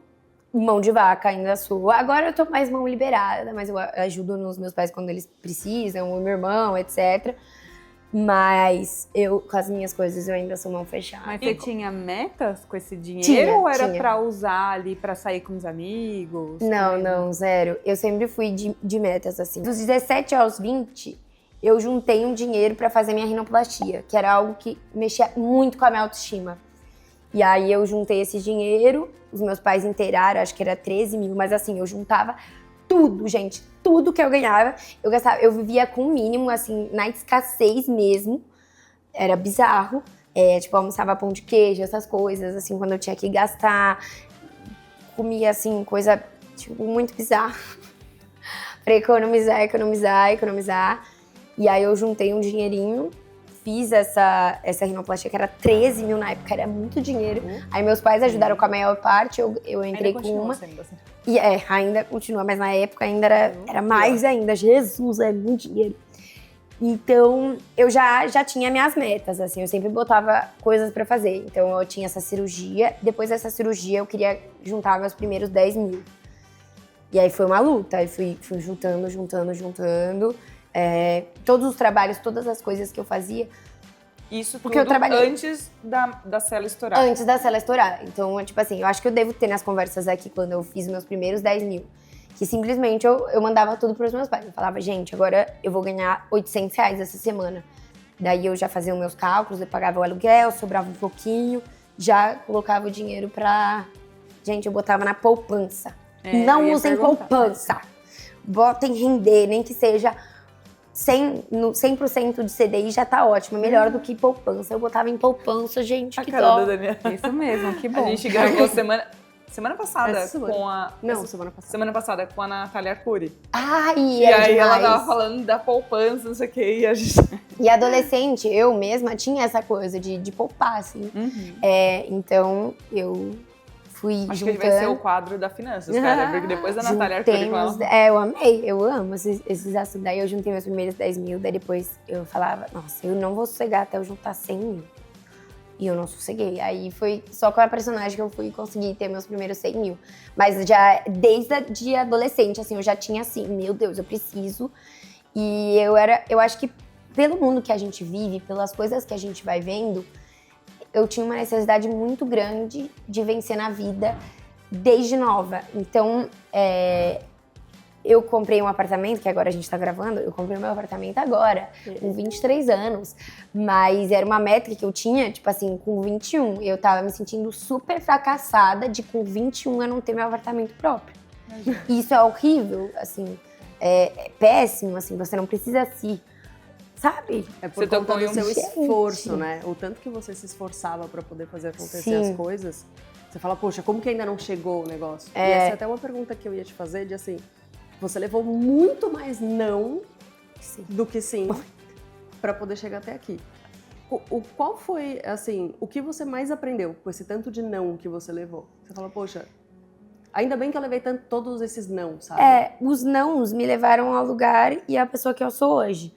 Mão de vaca, ainda sou. Agora eu tô mais mão liberada, mas eu ajudo nos meus pais quando eles precisam, o meu irmão, etc. Mas eu, com as minhas coisas, eu ainda sou mão fechada. Mas você tinha metas com esse dinheiro? Tinha, ou era tinha. pra usar ali, pra sair com os amigos? Não, zero. Eu sempre fui de metas, assim. Dos 17 aos 20, eu juntei um dinheiro pra fazer minha rinoplastia, que era algo que mexia muito com a minha autoestima. E aí eu juntei esse dinheiro, os meus pais inteiraram, acho que era 13 mil, mas assim, eu juntava tudo, gente, tudo que eu ganhava, eu gastava, eu vivia com o mínimo, assim, na escassez mesmo, era bizarro, tipo, eu almoçava pão de queijo, essas coisas, assim, quando eu tinha que gastar, comia, assim, coisa, tipo, muito bizarra, pra economizar, e aí eu juntei um dinheirinho, fiz essa rinoplastia, que era 13 mil na época, era muito dinheiro. Aí meus pais ajudaram com a maior parte, eu entrei com uma. Sendo assim. E ainda continua, mas na época ainda era mais ainda. Jesus, é muito dinheiro. Então, eu já tinha minhas metas, assim, eu sempre botava coisas pra fazer. Então, eu tinha essa cirurgia, depois dessa cirurgia eu queria juntar meus primeiros 10 mil. E aí foi uma luta, aí fui juntando. Todos os trabalhos, todas as coisas que eu fazia. Isso Porque eu tudo trabalhei. antes da cela estourar. Antes da cela estourar. Então, tipo assim, eu acho que eu devo ter nas conversas aqui, quando eu fiz meus primeiros 10 mil, que simplesmente eu mandava tudo pros meus pais. Eu falava, gente, agora eu vou ganhar R$800 essa semana. Daí eu já fazia os meus cálculos, eu pagava o aluguel, sobrava um pouquinho, já colocava o dinheiro pra... Gente, eu botava na poupança. Não usem poupança. Botem render, nem que seja... 100% de CDI já tá ótimo, melhor do que poupança. Eu botava em poupança, gente, A que cara dó. da Daniela. Isso mesmo, que bom. A gente gravou semana passada Essa semana. com a... Não, semana passada. Semana passada com a Natália Arcuri. Ai, E era aí ela demais. tava falando da poupança, não sei o que, e a gente... E adolescente, eu mesma tinha essa coisa de poupar, assim. Então, eu fui Acho que juntando. ele vai ser o quadro da finanças, cara, porque depois da Natália Arcuri com ela... Eu amei, eu amo esses assuntos. Daí eu juntei meus primeiros 10 mil, daí depois eu falava, nossa, eu não vou sossegar até eu juntar 100 mil. E eu não sosseguei. Aí foi só com a personagem que eu fui conseguir ter meus primeiros 100 mil. Mas já desde adolescente, assim, eu já tinha assim, meu Deus, eu preciso. E eu acho que pelo mundo que a gente vive, pelas coisas que a gente vai vendo, eu tinha uma necessidade muito grande de vencer na vida, desde nova. Então, eu comprei um apartamento, que agora a gente tá gravando, eu comprei o meu apartamento agora, com 23 anos. Mas era uma métrica que eu tinha, tipo assim, com 21. Eu tava me sentindo super fracassada de com 21 eu não ter meu apartamento próprio. Isso é horrível, assim, é péssimo, assim, você não precisa sabe? É por Você conta tocou do em um seu gente. esforço, né? O tanto que você se esforçava pra poder fazer acontecer Sim. as coisas. Você fala, poxa, como que ainda não chegou o negócio? E essa é até uma pergunta que eu ia te fazer, de assim, você levou muito mais não do que sim pra poder chegar até aqui. Qual foi, assim, o que você mais aprendeu com esse tanto de não que você levou? Você fala, poxa, ainda bem que eu levei todos esses não, sabe? Os nãos me levaram ao lugar e à pessoa que eu sou hoje.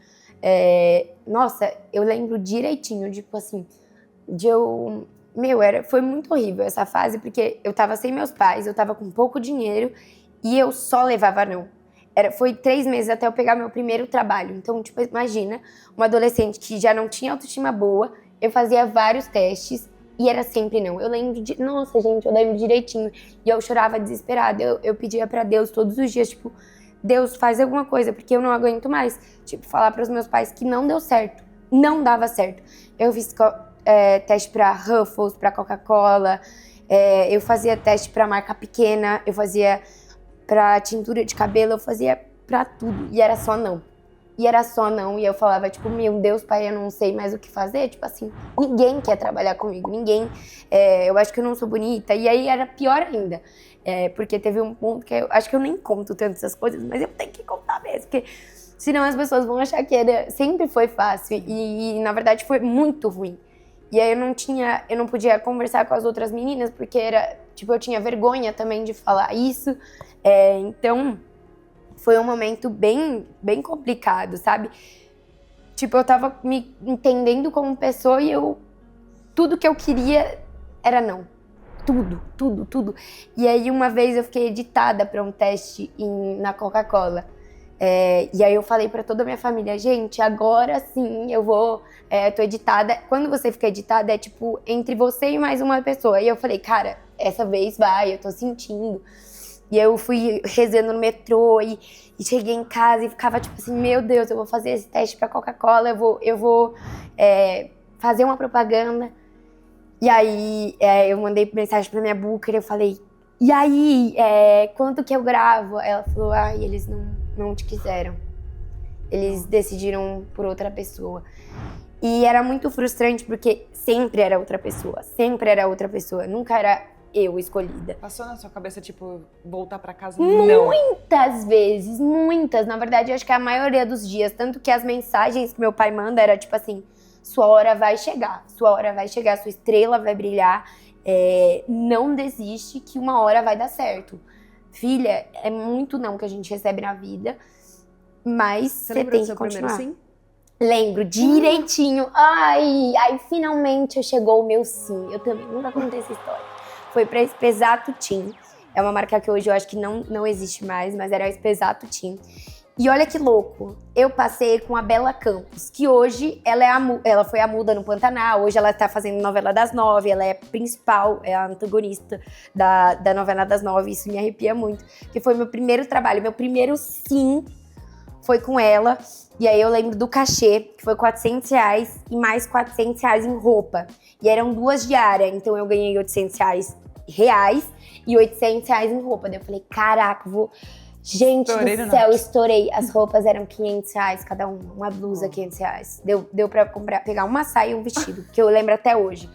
Nossa, eu lembro direitinho, tipo assim, foi muito horrível essa fase, porque eu tava sem meus pais, eu tava com pouco dinheiro e eu só levava não. Foi 3 meses até eu pegar meu primeiro trabalho. Então, tipo, imagina, uma adolescente que já não tinha autoestima boa, eu fazia vários testes e era sempre não. Nossa, gente, eu lembro direitinho. E eu chorava desesperada, eu pedia pra Deus todos os dias, tipo, Deus, faz alguma coisa, porque eu não aguento mais. Tipo, falar pros meus pais que não deu certo. Não dava certo. Eu fiz teste pra Ruffles, pra Coca-Cola. Eu fazia teste pra marca pequena. Eu fazia pra tintura de cabelo. Eu fazia pra tudo. E era só não. E eu falava, tipo, meu Deus, pai, eu não sei mais o que fazer. Tipo assim, ninguém quer trabalhar comigo. Ninguém. Eu acho que eu não sou bonita. E aí era pior ainda. Porque teve um ponto que eu acho que eu nem conto tanto essas coisas, mas eu tenho que contar mesmo, porque senão as pessoas vão achar que sempre foi fácil e na verdade foi muito ruim. E aí eu não podia conversar com as outras meninas, porque eu tinha vergonha também de falar isso. Então foi um momento bem, bem complicado, sabe? Tipo, eu tava me entendendo como pessoa e tudo que eu queria era não. Tudo. E aí uma vez eu fiquei editada para um teste na Coca-Cola. E aí eu falei para toda a minha família, gente, agora sim eu tô editada. Quando você fica editada é tipo entre você e mais uma pessoa. E eu falei, cara, essa vez vai, eu tô sentindo. E aí eu fui rezando no metrô e cheguei em casa e ficava tipo assim, meu Deus, eu vou fazer esse teste pra Coca-Cola, eu vou fazer uma propaganda. E aí, eu mandei mensagem pra minha booker, eu falei, e aí, quanto que eu gravo? Ela falou, eles não te quiseram. Eles decidiram por outra pessoa. E era muito frustrante, porque sempre era outra pessoa, nunca era eu escolhida. Passou na sua cabeça, tipo, voltar pra casa? Não. Muitas vezes, muitas. Na verdade, eu acho que a maioria dos dias, tanto que as mensagens que meu pai manda era tipo assim, sua hora vai chegar, sua estrela vai brilhar, não desiste que uma hora vai dar certo. Filha, é muito não que a gente recebe na vida, mas você tem que continuar. Sim? Lembro direitinho. Ai, finalmente chegou o meu sim. Eu também nunca contei essa história. Foi pra Espesato Team. É uma marca que hoje eu acho que não existe mais, mas era a Espesato Team. E olha que louco, eu passei com a Bela Campos, que hoje ela foi a Muda no Pantanal, hoje ela tá fazendo Novela das 9, ela é principal, é a antagonista da Novela das 9, isso me arrepia muito, que foi meu primeiro trabalho, meu primeiro sim foi com ela, e aí eu lembro do cachê, que foi R$400 e mais R$400 em roupa, e eram 2 diárias, então eu ganhei R$800 e R$800 em roupa, daí eu falei, caraca, Gente do céu, estourei. As roupas eram R$500 cada uma blusa R$500. Deu pra pegar uma saia e um vestido, que eu lembro até hoje.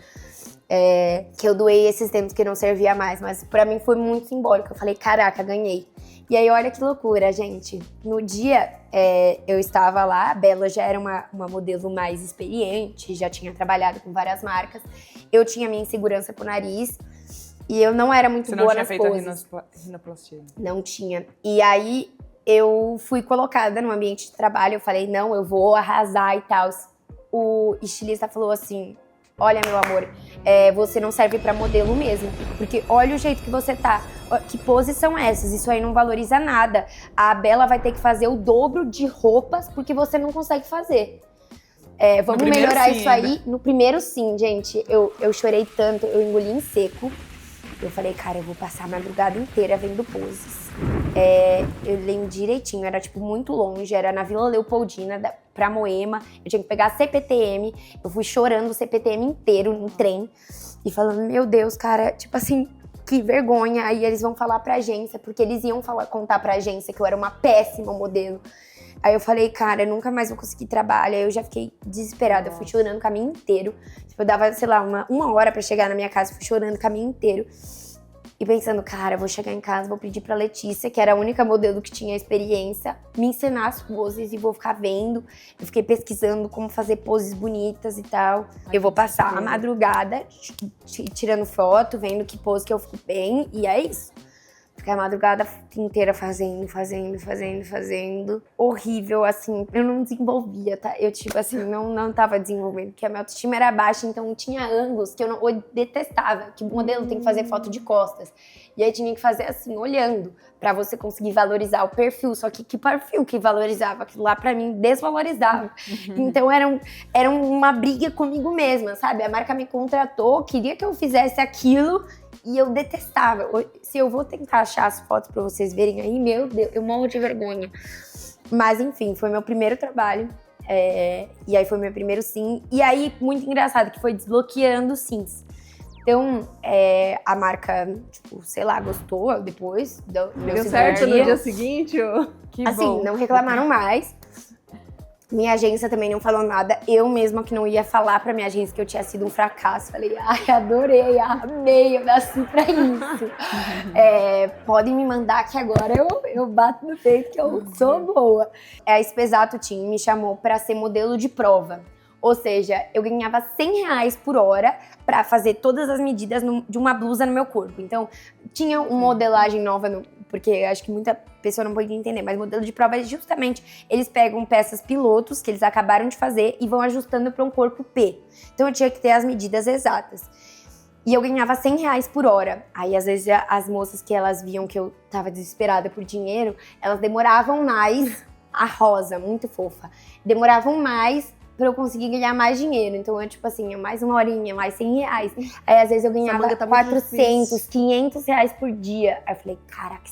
Que eu doei esses tempos que não servia mais, mas pra mim foi muito simbólico. Eu falei, caraca, ganhei. E aí, olha que loucura, gente. No dia, eu estava lá, a Bela já era uma modelo mais experiente, já tinha trabalhado com várias marcas. Eu tinha minha insegurança pro nariz. E eu não era muito boa nas poses. Você não tinha feito a rinoplastia? Não tinha. E aí, eu fui colocada no ambiente de trabalho. Eu falei, não, eu vou arrasar e tal. O estilista falou assim, olha, meu amor, você não serve pra modelo mesmo. Porque olha o jeito que você tá. Que poses são essas? Isso aí não valoriza nada. A Bela vai ter que fazer o dobro de roupas porque você não consegue fazer. Vamos melhorar isso aí. No primeiro sim, gente. Eu chorei tanto, eu engoli em seco. Eu falei, cara, eu vou passar a madrugada inteira vendo poses. Eu lembro direitinho, era tipo muito longe, era na Vila Leopoldina, pra Moema. Eu tinha que pegar a CPTM, eu fui chorando o CPTM inteiro no trem. E falando, meu Deus, cara, tipo assim, que vergonha. Aí eles vão falar pra agência, porque eles iam contar pra agência que eu era uma péssima modelo. Aí eu falei, cara, eu nunca mais vou conseguir trabalho. Aí eu já fiquei desesperada, eu fui chorando o caminho inteiro. Tipo, eu dava, sei lá, uma hora pra chegar na minha casa, fui chorando o caminho inteiro. E pensando, cara, vou chegar em casa, vou pedir pra Letícia, que era a única modelo que tinha experiência, me ensinar as poses e vou ficar vendo. Eu fiquei pesquisando como fazer poses bonitas e tal. Eu vou passar a madrugada tirando foto, vendo que pose que eu fico bem, e é isso. Fiquei a madrugada inteira fazendo. Horrível, assim, eu não desenvolvia, tá? Eu, tipo assim, não tava desenvolvendo, porque a minha autoestima era baixa, então tinha ângulos que eu detestava, que o modelo tem que fazer foto de costas. E aí tinha que fazer assim, olhando, pra você conseguir valorizar o perfil. Só que perfil que valorizava? Aquilo lá, pra mim, desvalorizava. Então era uma briga comigo mesma, sabe? A marca me contratou, queria que eu fizesse aquilo, e eu detestava. Se eu vou tentar achar as fotos pra vocês verem aí, meu Deus, eu morro de vergonha. Mas enfim, foi meu primeiro trabalho. E aí foi meu primeiro sim. E aí, muito engraçado, que foi desbloqueando sims. Então, a marca, tipo, sei lá, gostou depois do meu Deu segundo certo dia. no dia seguinte? Que Assim, bom. não reclamaram mais. Minha agência também não falou nada. Eu mesma que não ia falar pra minha agência que eu tinha sido um fracasso. Falei, ai, adorei, amei, eu nasci pra isso. Podem me mandar que agora eu bato no peito que eu sou boa. A Espesato Team me chamou pra ser modelo de prova. Ou seja, eu ganhava R$100 por hora pra fazer todas as medidas de uma blusa no meu corpo. Então, tinha uma modelagem nova, porque acho que muita pessoa não pode entender, mas modelo de prova é justamente, eles pegam peças pilotos que eles acabaram de fazer e vão ajustando para um corpo P. Então, eu tinha que ter as medidas exatas. E eu ganhava R$100 por hora. Aí, às vezes, as moças que elas viam que eu tava desesperada por dinheiro, elas demoravam mais, a Rosa, muito fofa, demoravam mais pra eu conseguir ganhar mais dinheiro. Então, eu, tipo assim, mais uma horinha, mais R$100. Aí, às vezes, eu ganhava manga tá muito 400, difícil. R$500 por dia. Aí eu falei, caraca,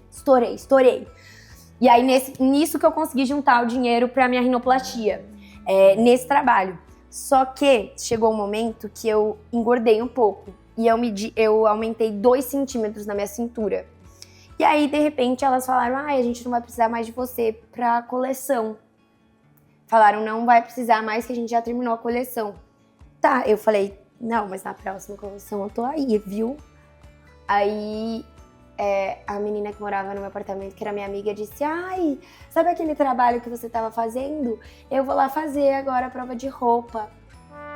estourei. E aí, nisso que eu consegui juntar o dinheiro pra minha rinoplastia, nesse trabalho. Só que chegou um momento que eu engordei um pouco. E eu aumentei 2 centímetros na minha cintura. E aí, de repente, elas falaram, a gente não vai precisar mais de você pra coleção. Falaram, não vai precisar mais que a gente já terminou a coleção. Tá, eu falei, não, mas na próxima coleção eu tô aí, viu? Aí a menina que morava no meu apartamento, que era minha amiga, disse, ai, sabe aquele trabalho que você tava fazendo? Eu vou lá fazer agora a prova de roupa.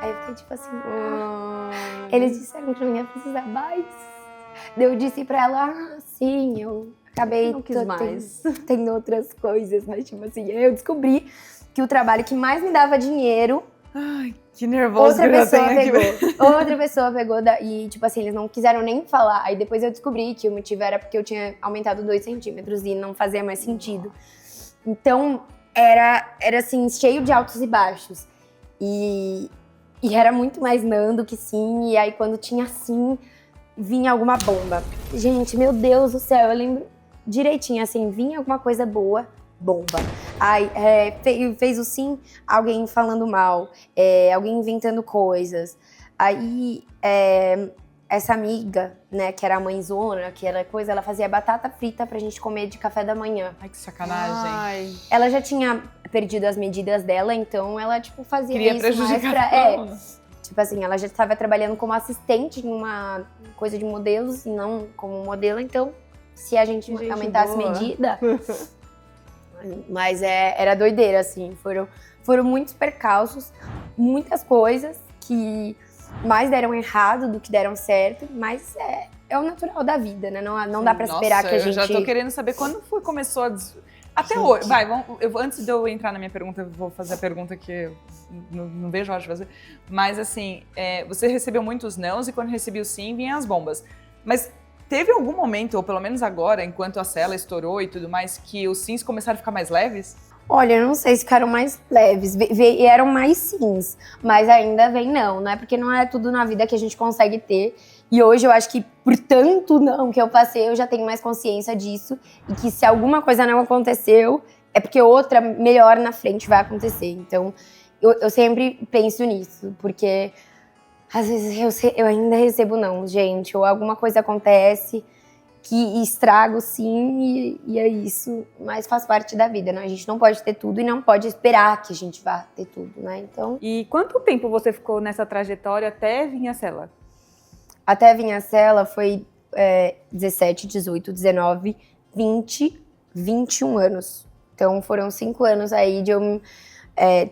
Aí eu fiquei tipo assim, eles disseram que não ia precisar mais. Daí eu disse pra ela, sim, eu acabei Não quis mais. tendo outras coisas, mas tipo assim, eu descobri que o trabalho que mais me dava dinheiro, Ai, que nervoso que eu já tenho aqui. outra pessoa pegou e tipo assim, eles não quiseram nem falar. Aí depois eu descobri que o motivo era porque eu tinha aumentado 2 centímetros e não fazia mais sentido. Então, era assim, cheio de altos e baixos. E era muito mais não do que sim. E aí quando tinha sim, vinha alguma bomba. Gente, meu Deus do céu, eu lembro direitinho, assim, vinha alguma coisa boa, bomba. Aí, fez o sim, alguém falando mal, alguém inventando coisas. Aí, essa amiga, né, que era a mãezona, que era coisa, ela fazia batata frita pra gente comer de café da manhã. Ai, que sacanagem. Ai, Ela já tinha perdido as medidas dela, então ela, tipo, fazia Queria isso mais prejudicar pra... ela. Tipo assim, ela já estava trabalhando como assistente em uma coisa de modelos e não como modelo, então se a gente Que gente aumentasse boa. medida... Mas era doideira, assim, foram muitos percalços, muitas coisas que mais deram errado do que deram certo, mas é o natural da vida, né? Não dá pra esperar que a gente... Eu já tô querendo saber quando começou a... Até Gente. hoje, vai, antes de eu entrar na minha pergunta, eu vou fazer a pergunta que eu não vejo a hora de fazer. Mas assim, você recebeu muitos nãos e quando recebeu sim, vinham as bombas. Mas teve algum momento, ou pelo menos agora, enquanto a cela estourou e tudo mais, que os sims começaram a ficar mais leves? Olha, eu não sei se ficaram mais leves, eram mais sims, mas ainda vem não é porque não é tudo na vida que a gente consegue ter. E hoje eu acho que por tanto não que eu passei, eu já tenho mais consciência disso. E que se alguma coisa não aconteceu, é porque outra melhor na frente vai acontecer. Então, eu sempre penso nisso, porque às vezes eu ainda recebo não, gente. Ou alguma coisa acontece que estrago sim, e é isso. Mas faz parte da vida, né? A gente não pode ter tudo e não pode esperar que a gente vá ter tudo, né? Então... E quanto tempo você ficou nessa trajetória até Vinhacela? Até Vinhacela foi 17, 18, 19, 20, 21 anos. Então foram 5 anos aí de eu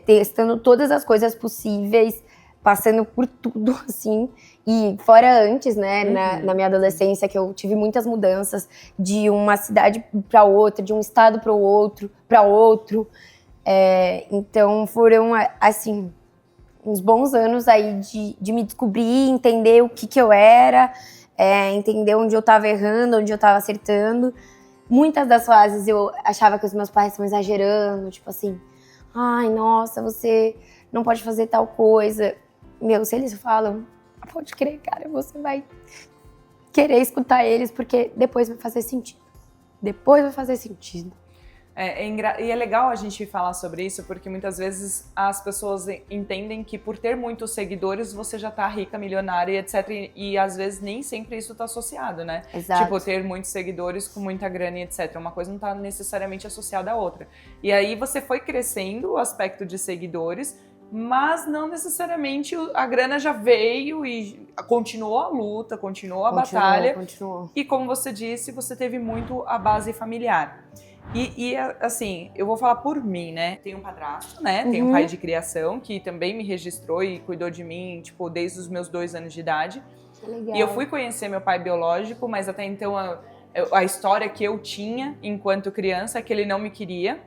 testando todas as coisas possíveis, passando por tudo, assim. E fora antes, né, na minha adolescência, que eu tive muitas mudanças de uma cidade para outra, de um estado para outro. Então foram, assim... uns bons anos aí de me descobrir, entender o que eu era, entender onde eu tava errando, onde eu tava acertando. Muitas das fases eu achava que os meus pais estavam exagerando, tipo assim, ai, nossa, você não pode fazer tal coisa. Meu, se eles falam, pode crer, cara, você vai querer escutar eles, porque depois vai fazer sentido. Depois vai fazer sentido. E é legal a gente falar sobre isso, porque muitas vezes as pessoas entendem que por ter muitos seguidores você já tá rica, milionária, etc. E às vezes nem sempre isso tá associado, né? Exato. Tipo, ter muitos seguidores com muita grana, etc. Uma coisa não tá necessariamente associada à outra. E aí você foi crescendo o aspecto de seguidores, mas não necessariamente a grana já veio e continuou a luta, continuou a batalha. Continuou. E como você disse, você teve muito a base familiar. E assim, eu vou falar por mim, né? Tenho um padrasto, né? Tenho um pai de criação que também me registrou e cuidou de mim, tipo, desde os meus 2 anos de idade. Que legal. E eu fui conhecer meu pai biológico, mas até então a história que eu tinha enquanto criança é que ele não me queria.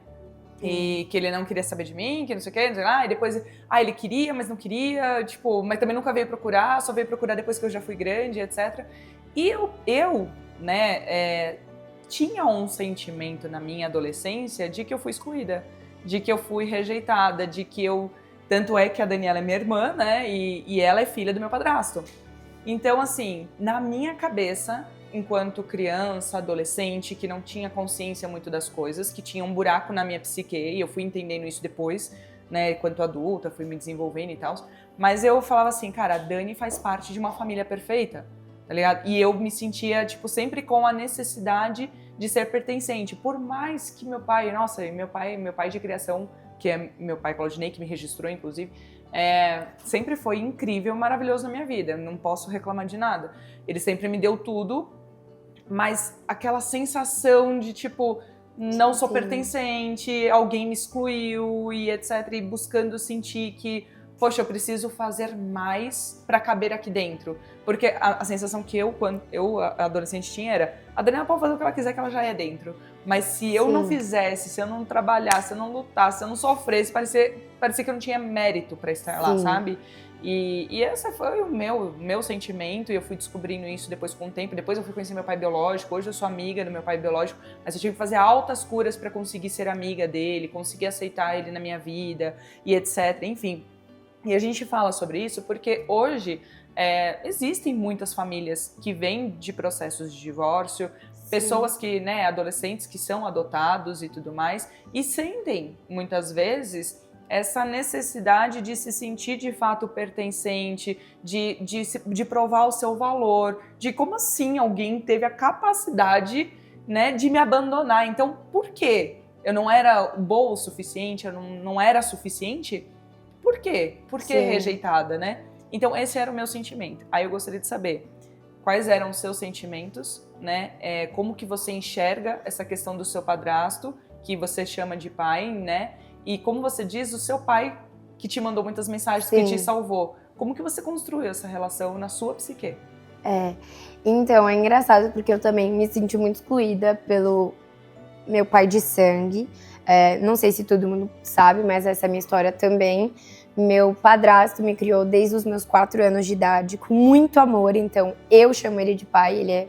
E que ele não queria saber de mim, que não sei o quê, não sei lá. E depois, ele queria, mas não queria, tipo, mas também nunca veio procurar, só veio procurar depois que eu já fui grande, etc. E eu né, tinha um sentimento na minha adolescência de que eu fui excluída, de que eu fui rejeitada, de que eu... Tanto é que a Daniela é minha irmã, né, e ela é filha do meu padrasto. Então, assim, na minha cabeça, enquanto criança, adolescente, que não tinha consciência muito das coisas, que tinha um buraco na minha psique, e eu fui entendendo isso depois, né, enquanto adulta, fui me desenvolvendo e tal, mas eu falava assim, cara, a Dani faz parte de uma família perfeita, tá ligado? E eu me sentia, tipo, sempre com a necessidade de ser pertencente, por mais que meu pai, nossa, meu pai de criação, que é meu pai Claudinei, que me registrou, inclusive, sempre foi incrível, maravilhoso na minha vida, não posso reclamar de nada. Ele sempre me deu tudo, mas aquela sensação de, tipo, não sou pertencente, alguém me excluiu e etc, e buscando sentir que, poxa, eu preciso fazer mais pra caber aqui dentro. Porque a sensação que quando eu, adolescente, tinha era, a Daniela pode fazer o que ela quiser, que ela já é dentro. Mas se eu não fizesse, se eu não trabalhasse, se eu não lutasse, se eu não sofresse, parecia que eu não tinha mérito pra estar lá, sabe? E esse foi o meu sentimento, e eu fui descobrindo isso depois com o tempo. Depois eu fui conhecer meu pai biológico, hoje eu sou amiga do meu pai biológico, mas eu tive que fazer altas curas pra conseguir ser amiga dele, conseguir aceitar ele na minha vida, e etc, enfim. E a gente fala sobre isso porque hoje existem muitas famílias que vêm de processos de divórcio, pessoas que, né, adolescentes que são adotados e tudo mais, e sentem, muitas vezes, essa necessidade de se sentir de fato pertencente, de provar o seu valor, de como assim alguém teve a capacidade, né, de me abandonar. Então, por quê? Eu não era boa o suficiente, eu não era suficiente? Por quê? Por que rejeitada, né? Então, esse era o meu sentimento. Aí eu gostaria de saber quais eram os seus sentimentos, né? Como que você enxerga essa questão do seu padrasto, que você chama de pai, né? E como você diz, o seu pai, que te mandou muitas mensagens, que te salvou. Como que você construiu essa relação na sua psique? Então, é engraçado porque eu também me senti muito excluída pelo meu pai de sangue. Não sei se todo mundo sabe, mas essa é a minha história também. Meu padrasto me criou desde os meus 4 anos de idade, com muito amor. Então, eu chamo ele de pai, ele é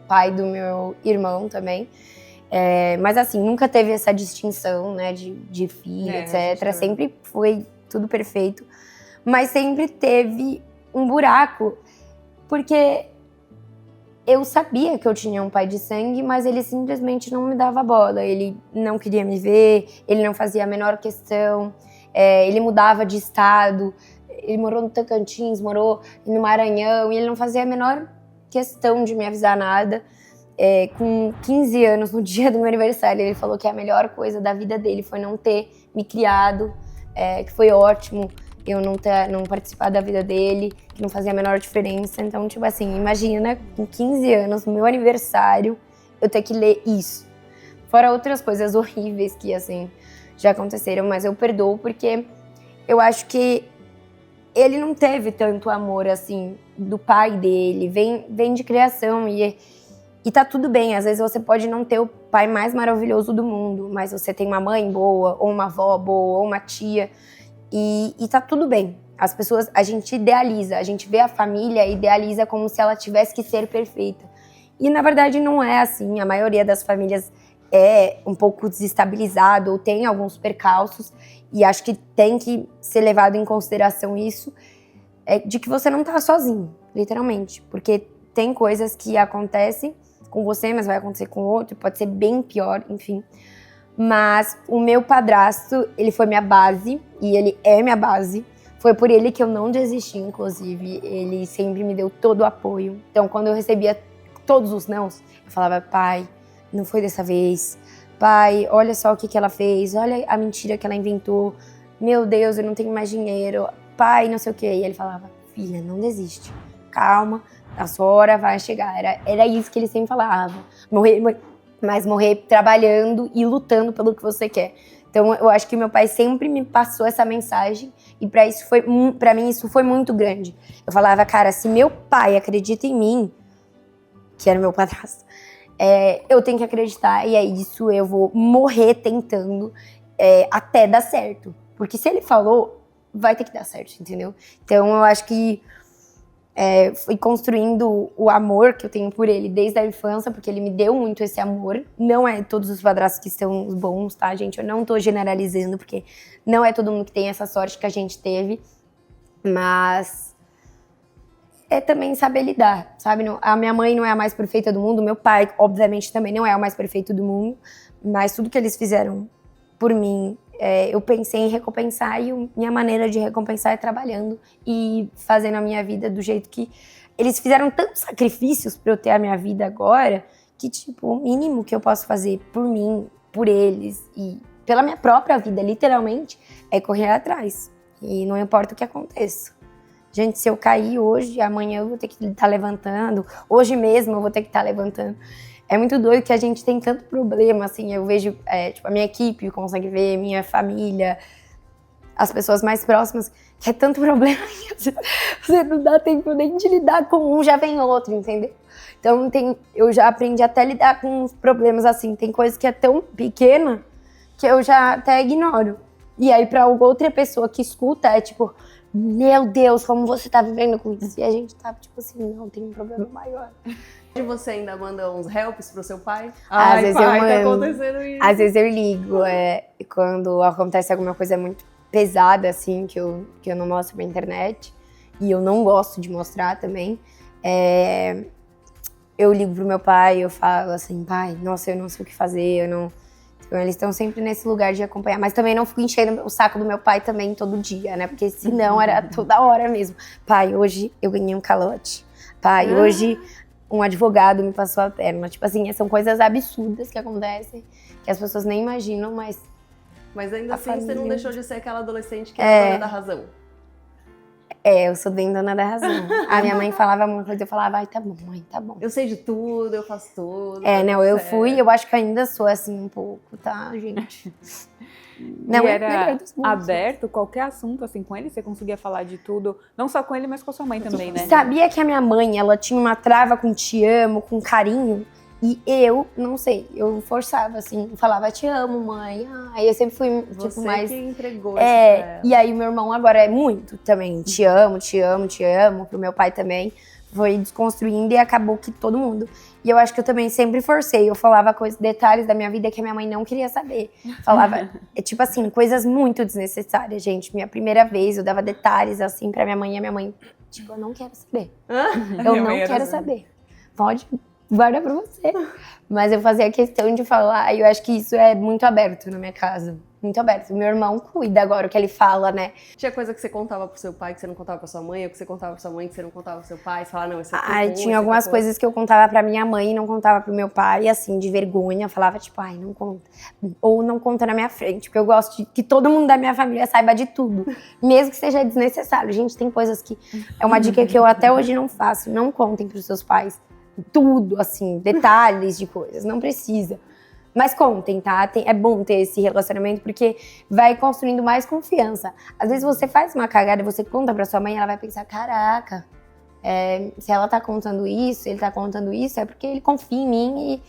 pai do meu irmão também. Mas assim, nunca teve essa distinção, né, de filho, etc. Sempre foi tudo perfeito. Mas sempre teve um buraco, porque eu sabia que eu tinha um pai de sangue, mas ele simplesmente não me dava bola. Ele não queria me ver, ele não fazia a menor questão, ele mudava de estado, ele morou no Tocantins, morou no Maranhão, e ele não fazia a menor questão de me avisar nada. Com 15 anos, no dia do meu aniversário, ele falou que a melhor coisa da vida dele foi não ter me criado, que foi ótimo eu não participar da vida dele, que não fazia a menor diferença. Então, tipo assim, imagina, com 15 anos, no meu aniversário, eu ter que ler isso. Fora outras coisas horríveis que, assim, já aconteceram, mas eu perdoo porque eu acho que ele não teve tanto amor, assim, do pai dele, vem de criação e tá tudo bem. Às vezes você pode não ter o pai mais maravilhoso do mundo, mas você tem uma mãe boa, ou uma avó boa, ou uma tia, e tá tudo bem. As pessoas, a gente idealiza, a gente vê a família e idealiza como se ela tivesse que ser perfeita. E na verdade não é assim, a maioria das famílias é um pouco desestabilizado ou tem alguns percalços, e acho que tem que ser levado em consideração isso, de que você não tá sozinho, literalmente, porque tem coisas que acontecem com você, mas vai acontecer com outro, pode ser bem pior, enfim. Mas o meu padrasto, ele foi minha base, e ele é minha base. Foi por ele que eu não desisti, inclusive. Ele sempre me deu todo o apoio. Então, quando eu recebia todos os nãos, eu falava, pai, não foi dessa vez. Pai, olha só o que ela fez, olha a mentira que ela inventou. Meu Deus, eu não tenho mais dinheiro. Pai, não sei o quê. E ele falava, filha, não desiste. Calma, a sua hora vai chegar. Era isso que ele sempre falava. Mas morrer trabalhando e lutando pelo que você quer. Então, eu acho que meu pai sempre me passou essa mensagem, e para mim isso foi muito grande. Eu falava, cara, se meu pai acredita em mim, que era meu padrasto, eu tenho que acreditar, e é isso, eu vou morrer tentando até dar certo. Porque se ele falou, vai ter que dar certo, entendeu? Então, eu acho que fui construindo o amor que eu tenho por ele desde a infância, porque ele me deu muito esse amor. Não é todos os padrastos que são os bons, tá, gente? Eu não tô generalizando, porque não é todo mundo que tem essa sorte que a gente teve. Mas é também saber lidar, sabe? A minha mãe não é a mais perfeita do mundo, meu pai, obviamente, também não é o mais perfeito do mundo, mas tudo que eles fizeram por mim, eu pensei em recompensar, e minha maneira de recompensar é trabalhando e fazendo a minha vida do jeito que... Eles fizeram tantos sacrifícios para eu ter a minha vida agora, que, tipo, o mínimo que eu posso fazer por mim, por eles e pela minha própria vida, literalmente, é correr atrás. E não importa o que aconteça. Gente, se eu cair hoje, amanhã eu vou ter que estar levantando, hoje mesmo eu vou ter que estar levantando. É muito doido que a gente tem tanto problema, assim, eu vejo, tipo, a minha equipe consegue ver, minha família, as pessoas mais próximas, que é tanto problema que você não dá tempo nem de lidar com um, já vem outro, entendeu? Então, eu já aprendi até a lidar com os problemas, assim, tem coisa que é tão pequena que eu já até ignoro. E aí, pra outra pessoa que escuta, é tipo, meu Deus, como você tá vivendo com isso? E a gente tá, tipo assim, não, tem um problema maior. E você ainda manda uns helps pro seu pai? Às vezes pai, eu tá mando. acontecendo isso. Às vezes eu ligo, quando acontece alguma coisa muito pesada, assim, que eu não mostro pra internet, e eu não gosto de mostrar também, eu ligo pro meu pai, eu falo assim, pai, nossa, eu não sei o que fazer, Então, eles estão sempre nesse lugar de acompanhar, mas também não fico enchendo o saco do meu pai também todo dia, né? Porque senão era toda hora mesmo. Pai, hoje eu ganhei um calote. Pai, hoje um advogado me passou a perna. Tipo assim, são coisas absurdas que acontecem, que as pessoas nem imaginam, mas... Mas ainda assim, família... você não deixou de ser aquela adolescente que é a dona da razão. Eu sou bem dona da razão. A minha mãe falava uma coisa, eu falava, ai, tá bom, mãe, tá bom. Eu sei de tudo, eu faço tudo. Não, eu fui, eu acho que ainda sou assim um pouco, tá, gente? Não, era aberto, qualquer assunto assim com ele, você conseguia falar de tudo, não só com ele, mas com a sua mãe também, né? Sabia que a minha mãe, ela tinha uma trava com te amo, com carinho, e eu, não sei, eu forçava assim, falava te amo, mãe. Aí eu sempre fui, tipo, você mais... que entregou isso pra ela. E aí meu irmão agora é muito também, te amo, te amo, te amo, pro meu pai também. Foi desconstruindo e acabou que todo mundo. E eu acho que eu também sempre forcei. Eu falava detalhes da minha vida que a minha mãe não queria saber. Falava, tipo assim, coisas muito desnecessárias, gente. Minha primeira vez, eu dava detalhes assim pra minha mãe. E a minha mãe, tipo, eu não quero saber. Eu não quero saber. pode, guarda pra você. Mas eu fazia questão de falar, e eu acho que isso é muito aberto na minha casa. Muito aberto. Meu irmão cuida agora o que ele fala, né? Tinha coisa que você contava pro seu pai que você não contava pra sua mãe, ou que você contava pra sua mãe que você não contava pro seu pai? Você falava, não, isso aqui é Ai, bom, tinha esse algumas aqui é coisas que eu contava pra minha mãe e não contava pro meu pai, assim, de vergonha. Eu falava, tipo, ai, não conta. Ou não conta na minha frente, porque eu gosto de que todo mundo da minha família saiba de tudo. Mesmo que seja desnecessário. Gente, tem coisas que... É uma dica que eu até hoje não faço. Não contem pros seus pais tudo, assim, detalhes de coisas. Não precisa. Mas contem, tá? É bom ter esse relacionamento, porque vai construindo mais confiança. Às vezes você faz uma cagada e você conta pra sua mãe, ela vai pensar, caraca, se ela tá contando isso, ele tá contando isso, é porque ele confia em mim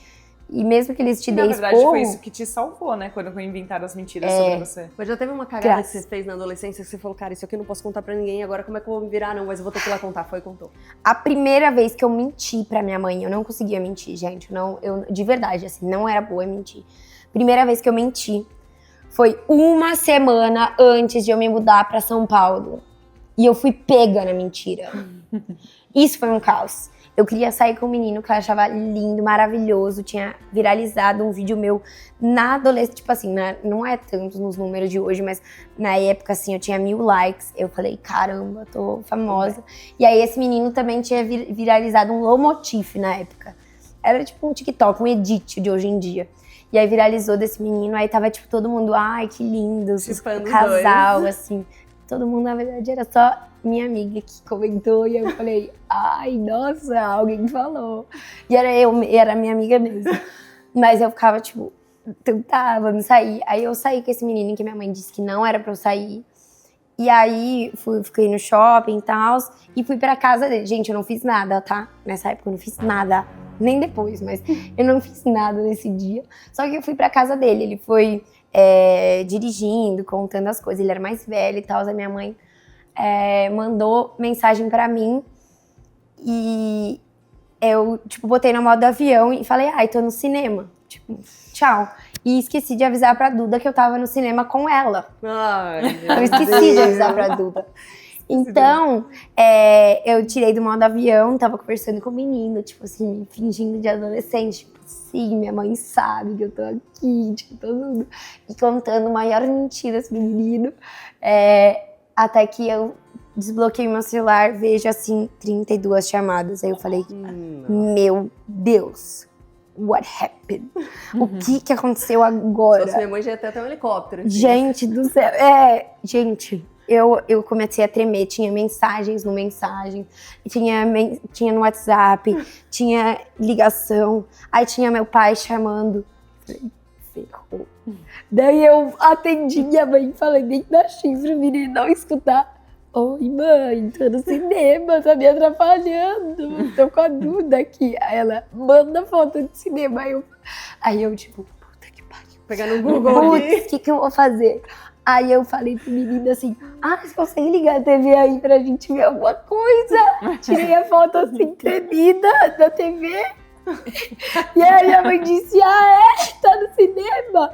e mesmo que eles te deem Na verdade, esporro... foi isso que te salvou, né? Quando inventaram as mentiras sobre você. Mas já teve uma cagada Graças. que você fez na adolescência que você falou, cara, isso aqui eu não posso contar pra ninguém, agora como é que eu vou me virar? Não, mas eu vou ter que ir lá contar. Foi e contou. A primeira vez que eu menti pra minha mãe, eu não conseguia mentir, gente. Eu de verdade, assim, não era boa em mentir. Primeira vez que eu menti foi uma semana antes de eu me mudar pra São Paulo. E eu fui pega na mentira. Isso foi um caos. Eu queria sair com um menino que eu achava lindo, maravilhoso. Tinha viralizado um vídeo meu na adolescência. Tipo assim, não é tanto nos números de hoje, mas na época, assim, eu tinha 1000 likes. Eu falei, caramba, tô famosa. E aí esse menino também tinha viralizado um low-motif na época. Era tipo um TikTok, um edit de hoje em dia. E aí viralizou desse menino, aí tava tipo todo mundo, ai, que lindo, Chipando os casal, assim. Todo mundo, na verdade, era só minha amiga que comentou, e eu falei, ai, nossa, alguém falou. E era minha amiga mesmo. Mas eu ficava, tipo, então tá, vamos sair. Aí eu saí com esse menino que minha mãe disse que não era pra eu sair. E aí fiquei no shopping e tal, e fui pra casa dele. Gente, eu não fiz nada, tá? Nessa época eu não fiz nada. Nem depois, mas eu não fiz nada nesse dia. Só que eu fui pra casa dele, ele foi dirigindo, contando as coisas. Ele era mais velho e tal, a minha mãe mandou mensagem pra mim. E eu, tipo, botei no modo avião e falei, ai, tô no cinema. Tipo, tchau. E esqueci de avisar pra Duda que eu tava no cinema com ela. Ai, Eu esqueci de avisar pra Duda. Então, eu tirei do modo avião, tava conversando com o menino, tipo assim, fingindo de adolescente. Tipo, sim, minha mãe sabe que eu tô aqui, tipo, todo mundo. E contando maiores mentiras pro menino. Até que eu desbloqueei meu celular, vejo assim, 32 chamadas. Aí eu falei, meu Deus, what happened? O que aconteceu agora? Nossa, minha mãe já ia ter até um helicóptero. Assim. Gente do céu, gente... Eu comecei a tremer, tinha mensagens no mensagem, tinha no WhatsApp, tinha ligação, aí tinha meu pai chamando. Falei, ferrou. Daí eu atendi minha mãe e falei bem baixinho pro menino não escutar. Oi, mãe, tô no cinema, tá me atrapalhando, tô com a Duda aqui. Aí ela, manda foto de cinema. Aí eu tipo, puta que pariu. Pegar no Google aqui. Putz, o que eu vou fazer? Aí eu falei pro menino assim, você consegue ligar a TV aí pra gente ver alguma coisa? Tirei a foto assim, tremida da TV. E aí a mãe disse, tá no cinema?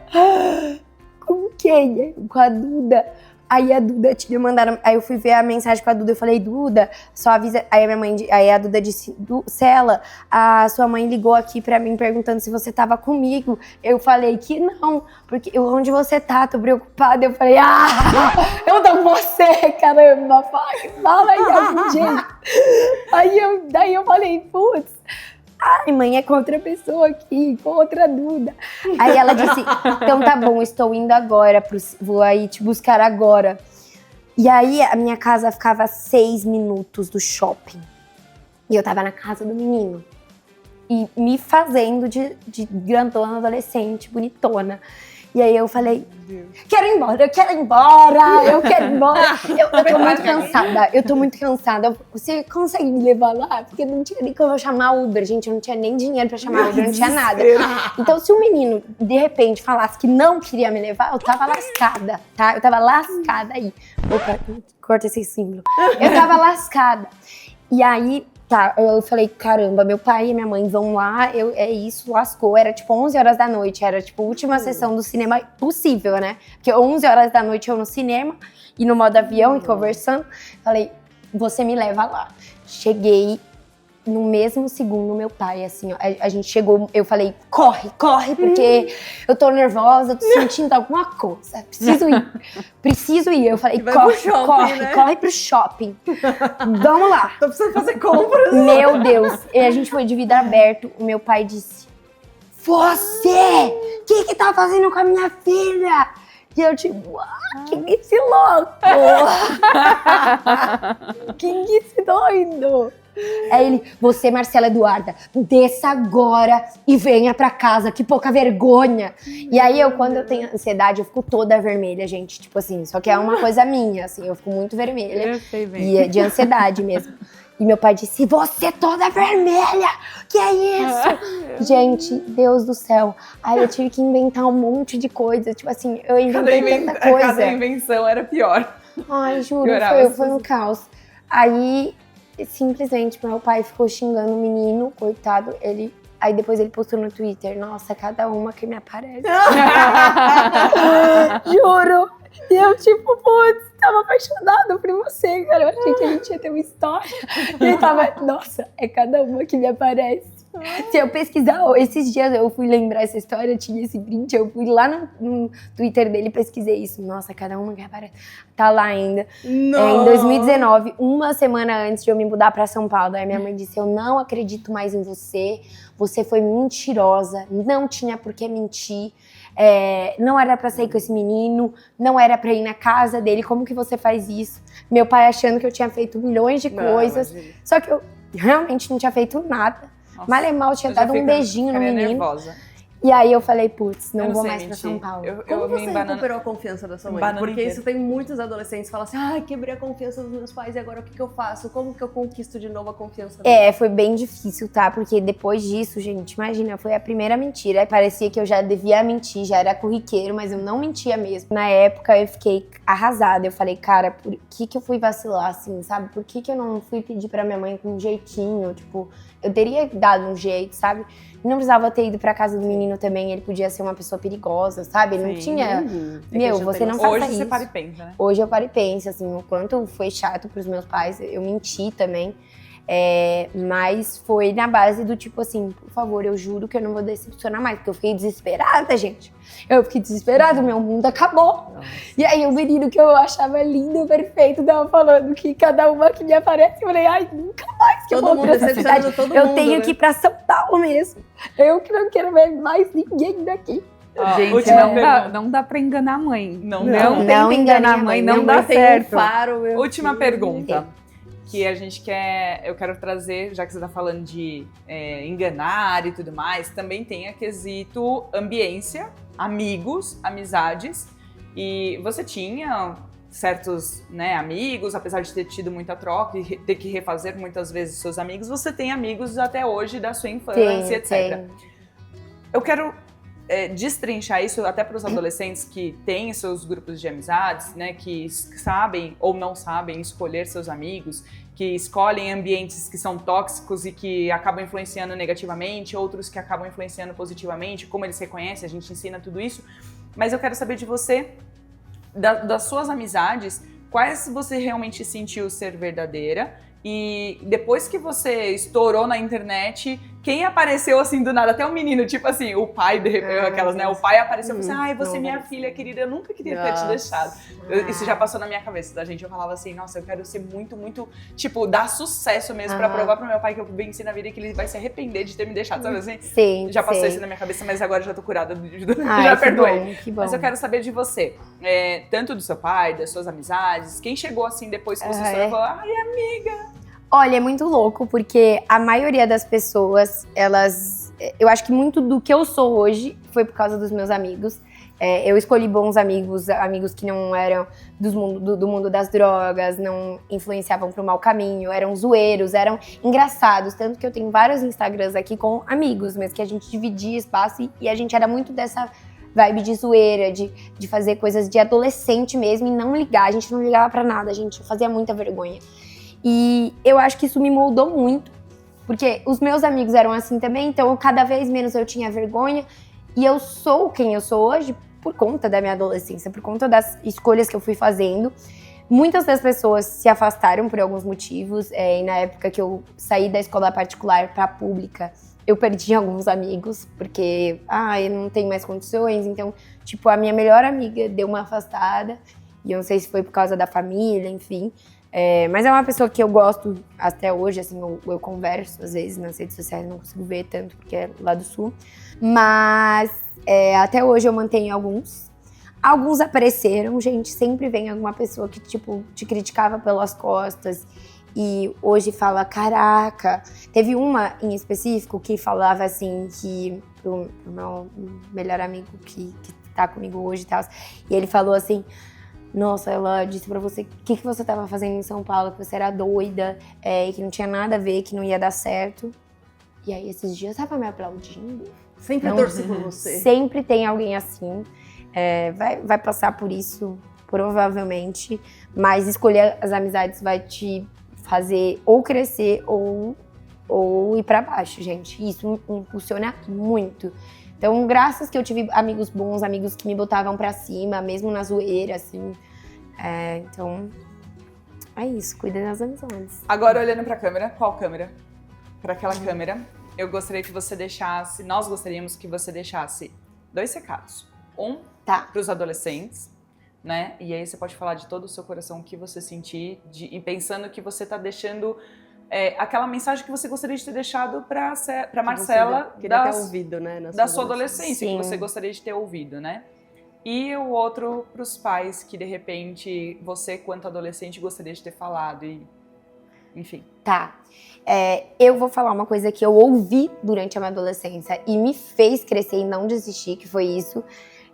Com quem? Com a Duda. Aí a Duda tinha mandado, aí eu fui ver a mensagem com a Duda, eu falei, Duda, só avisa, aí a Duda disse, Cela, a sua mãe ligou aqui pra mim perguntando se você tava comigo. Eu falei que não, porque onde você tá? Tô preocupada. Eu falei, eu tô com você, caramba, fala aí algum jeito. Daí eu falei, putz, ai, mãe, é com outra pessoa aqui, com outra Duda. Aí ela disse, então tá bom, estou indo agora, vou aí te buscar agora. E aí a minha casa ficava a 6 minutos do shopping. E eu tava na casa do menino. E me fazendo de grandona, adolescente, bonitona. E aí eu falei, quero ir embora, eu quero ir embora. Eu tô muito cansada. Você consegue me levar lá? Porque não tinha nem como eu chamar Uber, gente. Eu não tinha nem dinheiro pra chamar Uber, não tinha nada. Então se o menino, de repente, falasse que não queria me levar, eu tava lascada, tá? Eu tava lascada aí. Opa, corta esse símbolo. Eu tava lascada. E aí... Tá, eu falei, caramba, meu pai e minha mãe vão lá, isso, lascou. Era tipo 11 horas da noite, era tipo a última sessão do cinema possível, né? Porque 11 horas da noite eu no cinema e no modo avião e conversando. Falei, você me leva lá. Cheguei, no mesmo segundo, meu pai, assim, ó, a gente chegou, eu falei, corre, porque eu tô nervosa, tô sentindo alguma coisa, preciso ir. Eu falei, corre pro shopping. Vamos lá. Tô precisando fazer compras. Meu Deus, e a gente foi de vidro aberto, o meu pai disse, você, o que tá fazendo com a minha filha? E eu tipo, quem é esse louco? Quem é esse doido? Aí ele, você, Marcela Eduarda, desça agora e venha pra casa, que pouca vergonha. E aí quando eu tenho ansiedade, eu fico toda vermelha, gente, tipo assim, só que é uma coisa minha, assim, eu fico muito vermelha. Eu sei bem. E é de ansiedade mesmo. E meu pai disse, você toda vermelha, que é isso? Gente, Deus do céu. Aí eu tive que inventar um monte de coisa, tipo assim, eu inventei tanta coisa. Cada invenção era pior. Ai, juro, foi um caos. Aí, simplesmente, meu pai ficou xingando o menino, coitado, aí depois ele postou no Twitter, nossa, cada uma que me aparece. Juro. E eu, tipo, putz, tava apaixonada por você, cara. Eu achei que a gente ia ter uma história. E ele tava, nossa, é cada uma que me aparece. Se eu pesquisar, esses dias eu fui lembrar essa história, tinha esse print, eu fui lá no Twitter dele e pesquisei isso. Nossa, cada uma que aparece. Tá lá ainda. Em 2019, uma semana antes de eu me mudar pra São Paulo, aí minha mãe disse, eu não acredito mais em você, você foi mentirosa, não tinha por que mentir. Não era pra sair com esse menino, não era pra ir na casa dele, como que você faz isso? Meu pai achando que eu tinha feito milhões de coisas, só que eu realmente não tinha feito nada. Nossa, Mal e mal tinha dado um beijinho no menino. Nervosa. E aí eu falei, putz, não vou sei mais pra mentir. São Paulo. Como você recuperou a confiança da sua mãe? Porque inteira. isso tem muitos adolescentes que falam assim, ai, quebrei a confiança dos meus pais e agora o que eu faço? Como que eu conquisto de novo a confiança deles? Foi bem difícil, tá? Porque depois disso, gente, imagina, foi a primeira mentira. Aí parecia que eu já devia mentir, já era corriqueiro, mas eu não mentia mesmo. Na época eu fiquei arrasada. Eu falei, cara, por que eu fui vacilar assim, sabe? Por que eu não fui pedir pra minha mãe com um jeitinho? Tipo, eu teria dado um jeito, sabe? Não precisava ter ido pra casa do menino também, ele podia ser uma pessoa perigosa, sabe? Ele não tinha... Meu, você não faça isso. Hoje você para e pensa, né? Hoje eu paro e penso, assim, o quanto foi chato pros meus pais, eu menti também. Mas foi na base do tipo assim, por favor, eu juro que eu não vou decepcionar mais, porque eu fiquei desesperada, gente. Eu fiquei desesperada, meu mundo acabou. Nossa. E aí o menino que eu achava lindo, perfeito, tava falando que cada uma que me aparece, eu falei, ai, nunca mais que eu vou pra essa cidade. Eu tenho que ir pra São Paulo mesmo. Eu que não quero ver mais ninguém daqui. Gente, não dá pra enganar a mãe. Não tenta enganar a mãe, não dá certo. Última pergunta. Que a gente eu quero trazer, já que você tá falando de enganar e tudo mais, também tem a quesito ambiência, amigos, amizades. E você tinha certos, né, amigos, apesar de ter tido muita troca e ter que refazer muitas vezes seus amigos, você tem amigos até hoje da sua infância, etc. Eu quero destrinchar isso até para os adolescentes que têm seus grupos de amizades, né, que sabem ou não sabem escolher seus amigos, que escolhem ambientes que são tóxicos e que acabam influenciando negativamente, outros que acabam influenciando positivamente, como eles reconhecem, a gente ensina tudo isso. Mas eu quero saber de você, das suas amizades, quais você realmente sentiu ser verdadeira e depois que você estourou na internet, quem apareceu assim do nada? Até o menino, tipo assim, o pai, aquelas, né? O pai apareceu e falou assim, ai, você é minha filha querida, eu nunca queria ter te deixado. Isso já passou na minha cabeça, da gente. Eu falava assim, nossa, eu quero ser muito, muito, tipo, dar sucesso mesmo pra provar pro meu pai que eu venci na vida e que ele vai se arrepender de ter me deixado, sabe assim? Sim, já passou isso na minha cabeça, mas agora já tô curada, já perdoei. Que bom. Mas eu quero saber de você, tanto do seu pai, das suas amizades, quem chegou assim depois que você estourou e falou, ai, amiga... Olha, é muito louco, porque a maioria das pessoas, eu acho que muito do que eu sou hoje foi por causa dos meus amigos. Eu escolhi bons amigos que não eram do mundo das drogas, não influenciavam pro mau caminho, eram zoeiros, eram engraçados. Tanto que eu tenho vários Instagrams aqui com amigos, mas que a gente dividia espaço e a gente era muito dessa vibe de zoeira, de fazer coisas de adolescente mesmo e não ligar. A gente não ligava pra nada, a gente fazia muita vergonha. E eu acho que isso me moldou muito, porque os meus amigos eram assim também, então cada vez menos eu tinha vergonha. E eu sou quem eu sou hoje por conta da minha adolescência, por conta das escolhas que eu fui fazendo. Muitas das pessoas se afastaram por alguns motivos, e na época que eu saí da escola particular para a pública, eu perdi alguns amigos, porque, eu não tenho mais condições, então, tipo, a minha melhor amiga deu uma afastada, e eu não sei se foi por causa da família, enfim, mas é uma pessoa que eu gosto até hoje, assim, eu converso às vezes nas redes sociais, não consigo ver tanto, porque é lá do Sul, mas até hoje eu mantenho alguns. Alguns apareceram, gente, sempre vem alguma pessoa que, tipo, te criticava pelas costas e hoje fala, caraca. Teve uma em específico que falava assim, que pro meu melhor amigo que tá comigo hoje e tal, e ele falou assim, nossa, ela disse pra você, o que você tava fazendo em São Paulo, que você era doida, e que não tinha nada a ver, que não ia dar certo. E aí esses dias tava me aplaudindo. Sempre torci por você. Sempre tem alguém assim. Vai passar por isso, provavelmente, mas escolher as amizades vai te fazer ou crescer ou ir pra baixo, gente. Isso me impulsiona muito. Então, graças que eu tive amigos bons, amigos que me botavam pra cima, mesmo na zoeira, assim. Então, é isso, cuidem das amizades. Agora, olhando pra câmera, qual câmera? Pra aquela câmera, eu gostaria que você deixasse, nós gostaríamos que você deixasse 2 recados. Um, Tá. para os adolescentes, né? E aí você pode falar de todo o seu coração o que você sentir e pensando que você tá deixando aquela mensagem que você gostaria de ter deixado para Marcela queria ter ouvido, né, da sua adolescência, Sim. que você gostaria de ter ouvido, né? E o outro para os pais que de repente você, quanto adolescente, gostaria de ter falado e enfim. Tá. Eu vou falar uma coisa que eu ouvi durante a minha adolescência e me fez crescer e não desistir, que foi isso.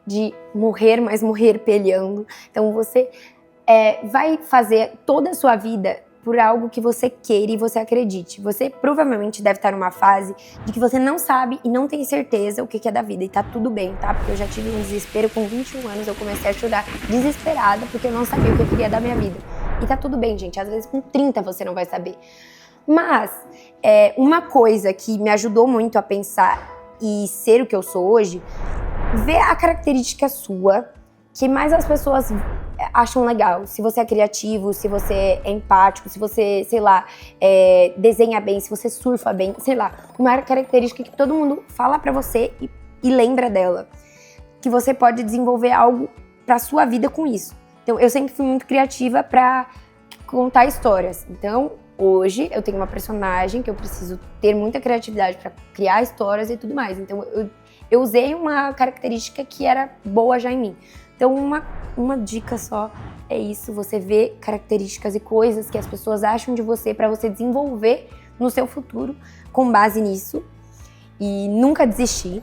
De morrer, mas morrer peleando. Então você vai fazer toda a sua vida por algo que você queira e você acredite. Você provavelmente deve estar numa fase de que você não sabe e não tem certeza o que é da vida. E tá tudo bem, tá? Porque eu já tive um desespero com 21 anos, eu comecei a chorar desesperada porque eu não sabia o que eu queria da minha vida. E tá tudo bem, gente. Às vezes com 30 você não vai saber. Mas uma coisa que me ajudou muito a pensar e ser o que eu sou hoje, ver a característica sua que mais as pessoas acham legal. Se você é criativo, se você é empático, se você, sei lá, desenha bem, se você surfa bem, sei lá. Uma característica que todo mundo fala pra você e lembra dela. Que você pode desenvolver algo pra sua vida com isso. Então, eu sempre fui muito criativa pra contar histórias. Então, hoje eu tenho uma personagem que eu preciso ter muita criatividade pra criar histórias e tudo mais. Então, eu usei uma característica que era boa já em mim. Então, uma dica só é isso, você vê características e coisas que as pessoas acham de você para você desenvolver no seu futuro com base nisso. E nunca desistir,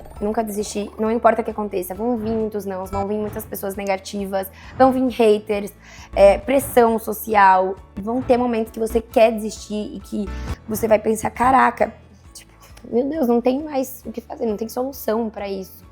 não importa o que aconteça. Vão vir muitos nãos, vão vir muitas pessoas negativas, vão vir haters, pressão social. Vão ter momentos que você quer desistir e que você vai pensar, caraca, meu Deus, não tem mais o que fazer, não tem solução para isso.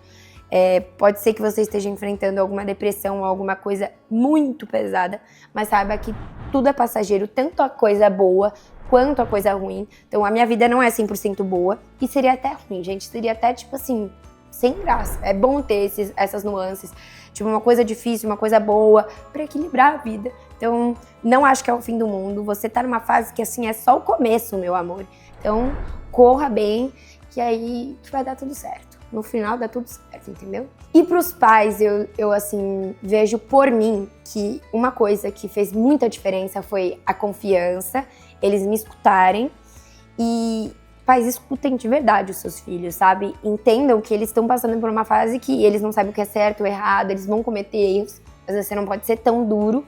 Pode ser que você esteja enfrentando alguma depressão ou alguma coisa muito pesada, mas saiba que tudo é passageiro, tanto a coisa boa quanto a coisa ruim. Então a minha vida não é 100% boa e seria até ruim, gente, seria até tipo assim, sem graça. É bom ter essas nuances, tipo uma coisa difícil, uma coisa boa, para equilibrar a vida. Então não acho que é o fim do mundo, você tá numa fase que assim é só o começo, meu amor. Então corra bem, que aí vai dar tudo certo. No final dá tudo certo, entendeu? E pros pais, eu assim, vejo por mim que uma coisa que fez muita diferença foi a confiança, eles me escutarem e pais, escutem de verdade os seus filhos, sabe? Entendam que eles estão passando por uma fase que eles não sabem o que é certo ou errado, eles vão cometer erros, às vezes você não pode ser tão duro,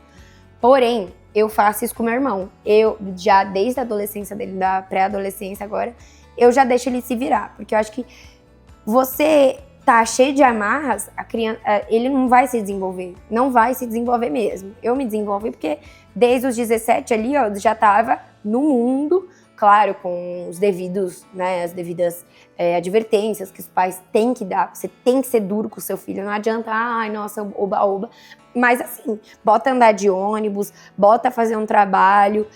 porém, eu faço isso com meu irmão. Eu, já desde a adolescência dele, da pré-adolescência agora, eu já deixo ele se virar, porque eu acho que você tá cheio de amarras, a criança, ele não vai se desenvolver, não vai se desenvolver mesmo. Eu me desenvolvi porque desde os 17 ali, ó, eu já tava no mundo, claro, com os devidos, né, as devidas advertências que os pais têm que dar. Você tem que ser duro com o seu filho, não adianta, ai, nossa, oba-oba. Mas assim, bota andar de ônibus, bota fazer um trabalho.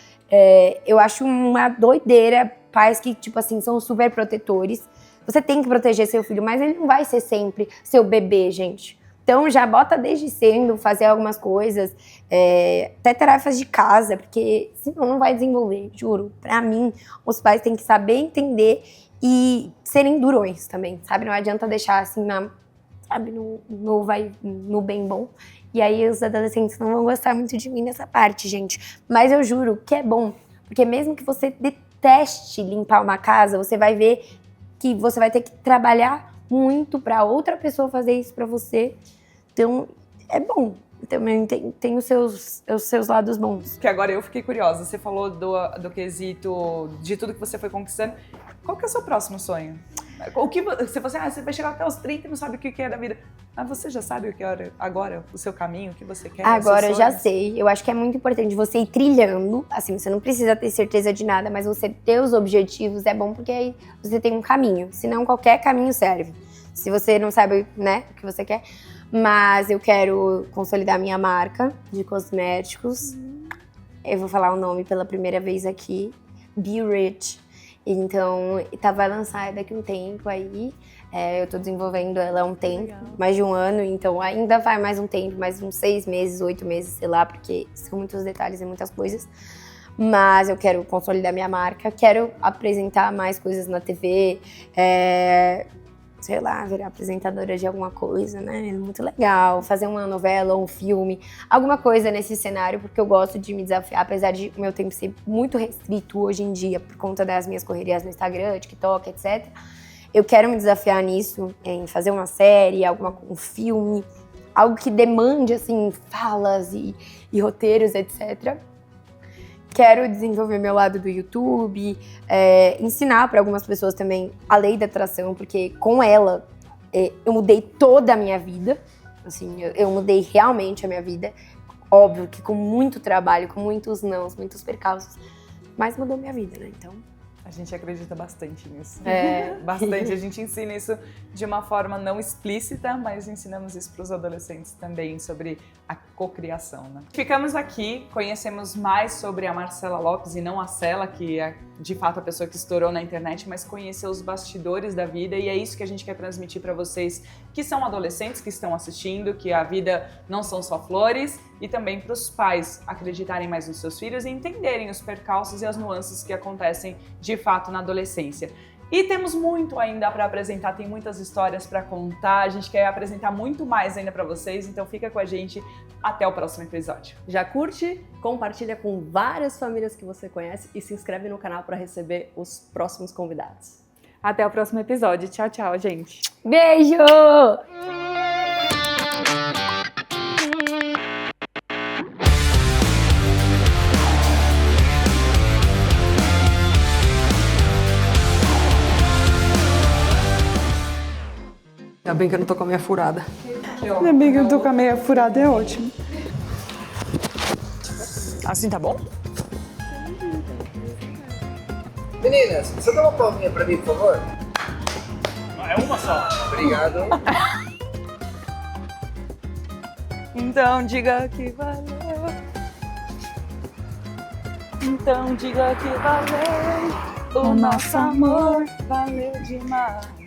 Eu acho uma doideira pais que, tipo assim, são super protetores. Você tem que proteger seu filho, mas ele não vai ser sempre seu bebê, gente. Então já bota desde cedo, fazer algumas coisas, até tarefas de casa, porque senão não vai desenvolver, juro. Pra mim, os pais têm que saber entender e serem durões também, sabe? Não adianta deixar assim, no bem bom. E aí os adolescentes não vão gostar muito de mim nessa parte, gente. Mas eu juro que é bom, porque mesmo que você deteste limpar uma casa, você vai ver que você vai ter que trabalhar muito pra outra pessoa fazer isso pra você. Então, é bom. Também tem os seus lados bons. Que agora eu fiquei curiosa. Você falou do quesito de tudo que você foi conquistando. Qual que é o seu próximo sonho? O que você vai chegar até os 30 e não sabe o que é da vida. Mas você já sabe o que é agora, o seu caminho, o que você quer? Agora eu já sei. Eu acho que é muito importante você ir trilhando. Assim, você não precisa ter certeza de nada, mas você ter os objetivos é bom porque aí você tem um caminho. Senão qualquer caminho serve. Se você não sabe, né, o que você quer. Mas eu quero consolidar minha marca de cosméticos. Eu vou falar o nome pela primeira vez aqui. Be Rich. Então, vai lançar daqui a um tempo aí. Eu tô desenvolvendo ela há um tempo, legal, mais de um ano. Então, ainda vai mais um tempo, mais uns 6 meses, 8 meses, sei lá. Porque são muitos detalhes e muitas coisas. Mas eu quero consolidar minha marca. Quero apresentar mais coisas na TV. Sei lá, virar apresentadora de alguma coisa, né? É muito legal. Fazer uma novela ou um filme, alguma coisa nesse cenário, porque eu gosto de me desafiar, apesar de o meu tempo ser muito restrito hoje em dia, por conta das minhas correrias no Instagram, TikTok, etc. Eu quero me desafiar nisso, em fazer uma série, um filme, algo que demande, assim, falas e roteiros, etc. Quero desenvolver meu lado do YouTube, ensinar para algumas pessoas também a lei da atração, porque com ela eu mudei toda a minha vida, assim, eu mudei realmente a minha vida. Óbvio que com muito trabalho, com muitos nãos, muitos percalços, mas mudou minha vida, né? Então... A gente acredita bastante nisso. Bastante. A gente ensina isso de uma forma não explícita, mas ensinamos isso para os adolescentes também, sobre a cocriação, né? Ficamos aqui, conhecemos mais sobre a Marcela Lopes e não a Cela, que é de fato a pessoa que estourou na internet, mas conhecer os bastidores da vida, e é isso que a gente quer transmitir para vocês que são adolescentes, que estão assistindo, que a vida não são só flores, e também para os pais acreditarem mais nos seus filhos e entenderem os percalços e as nuances que acontecem de fato na adolescência. E temos muito ainda para apresentar, tem muitas histórias para contar, a gente quer apresentar muito mais ainda para vocês, então fica com a gente até o próximo episódio. Já curte, compartilha com várias famílias que você conhece e se inscreve no canal para receber os próximos convidados. Até o próximo episódio. Tchau, tchau, gente. Beijo! Ainda bem que eu não tô com a minha furada. Minha amiga, eu tô com a meia furada, é ótimo. Assim tá bom? Meninas, você dá uma palminha pra mim, por favor? É uma só. Obrigado. Então diga que valeu. Então diga que valeu. O nosso amor valeu demais.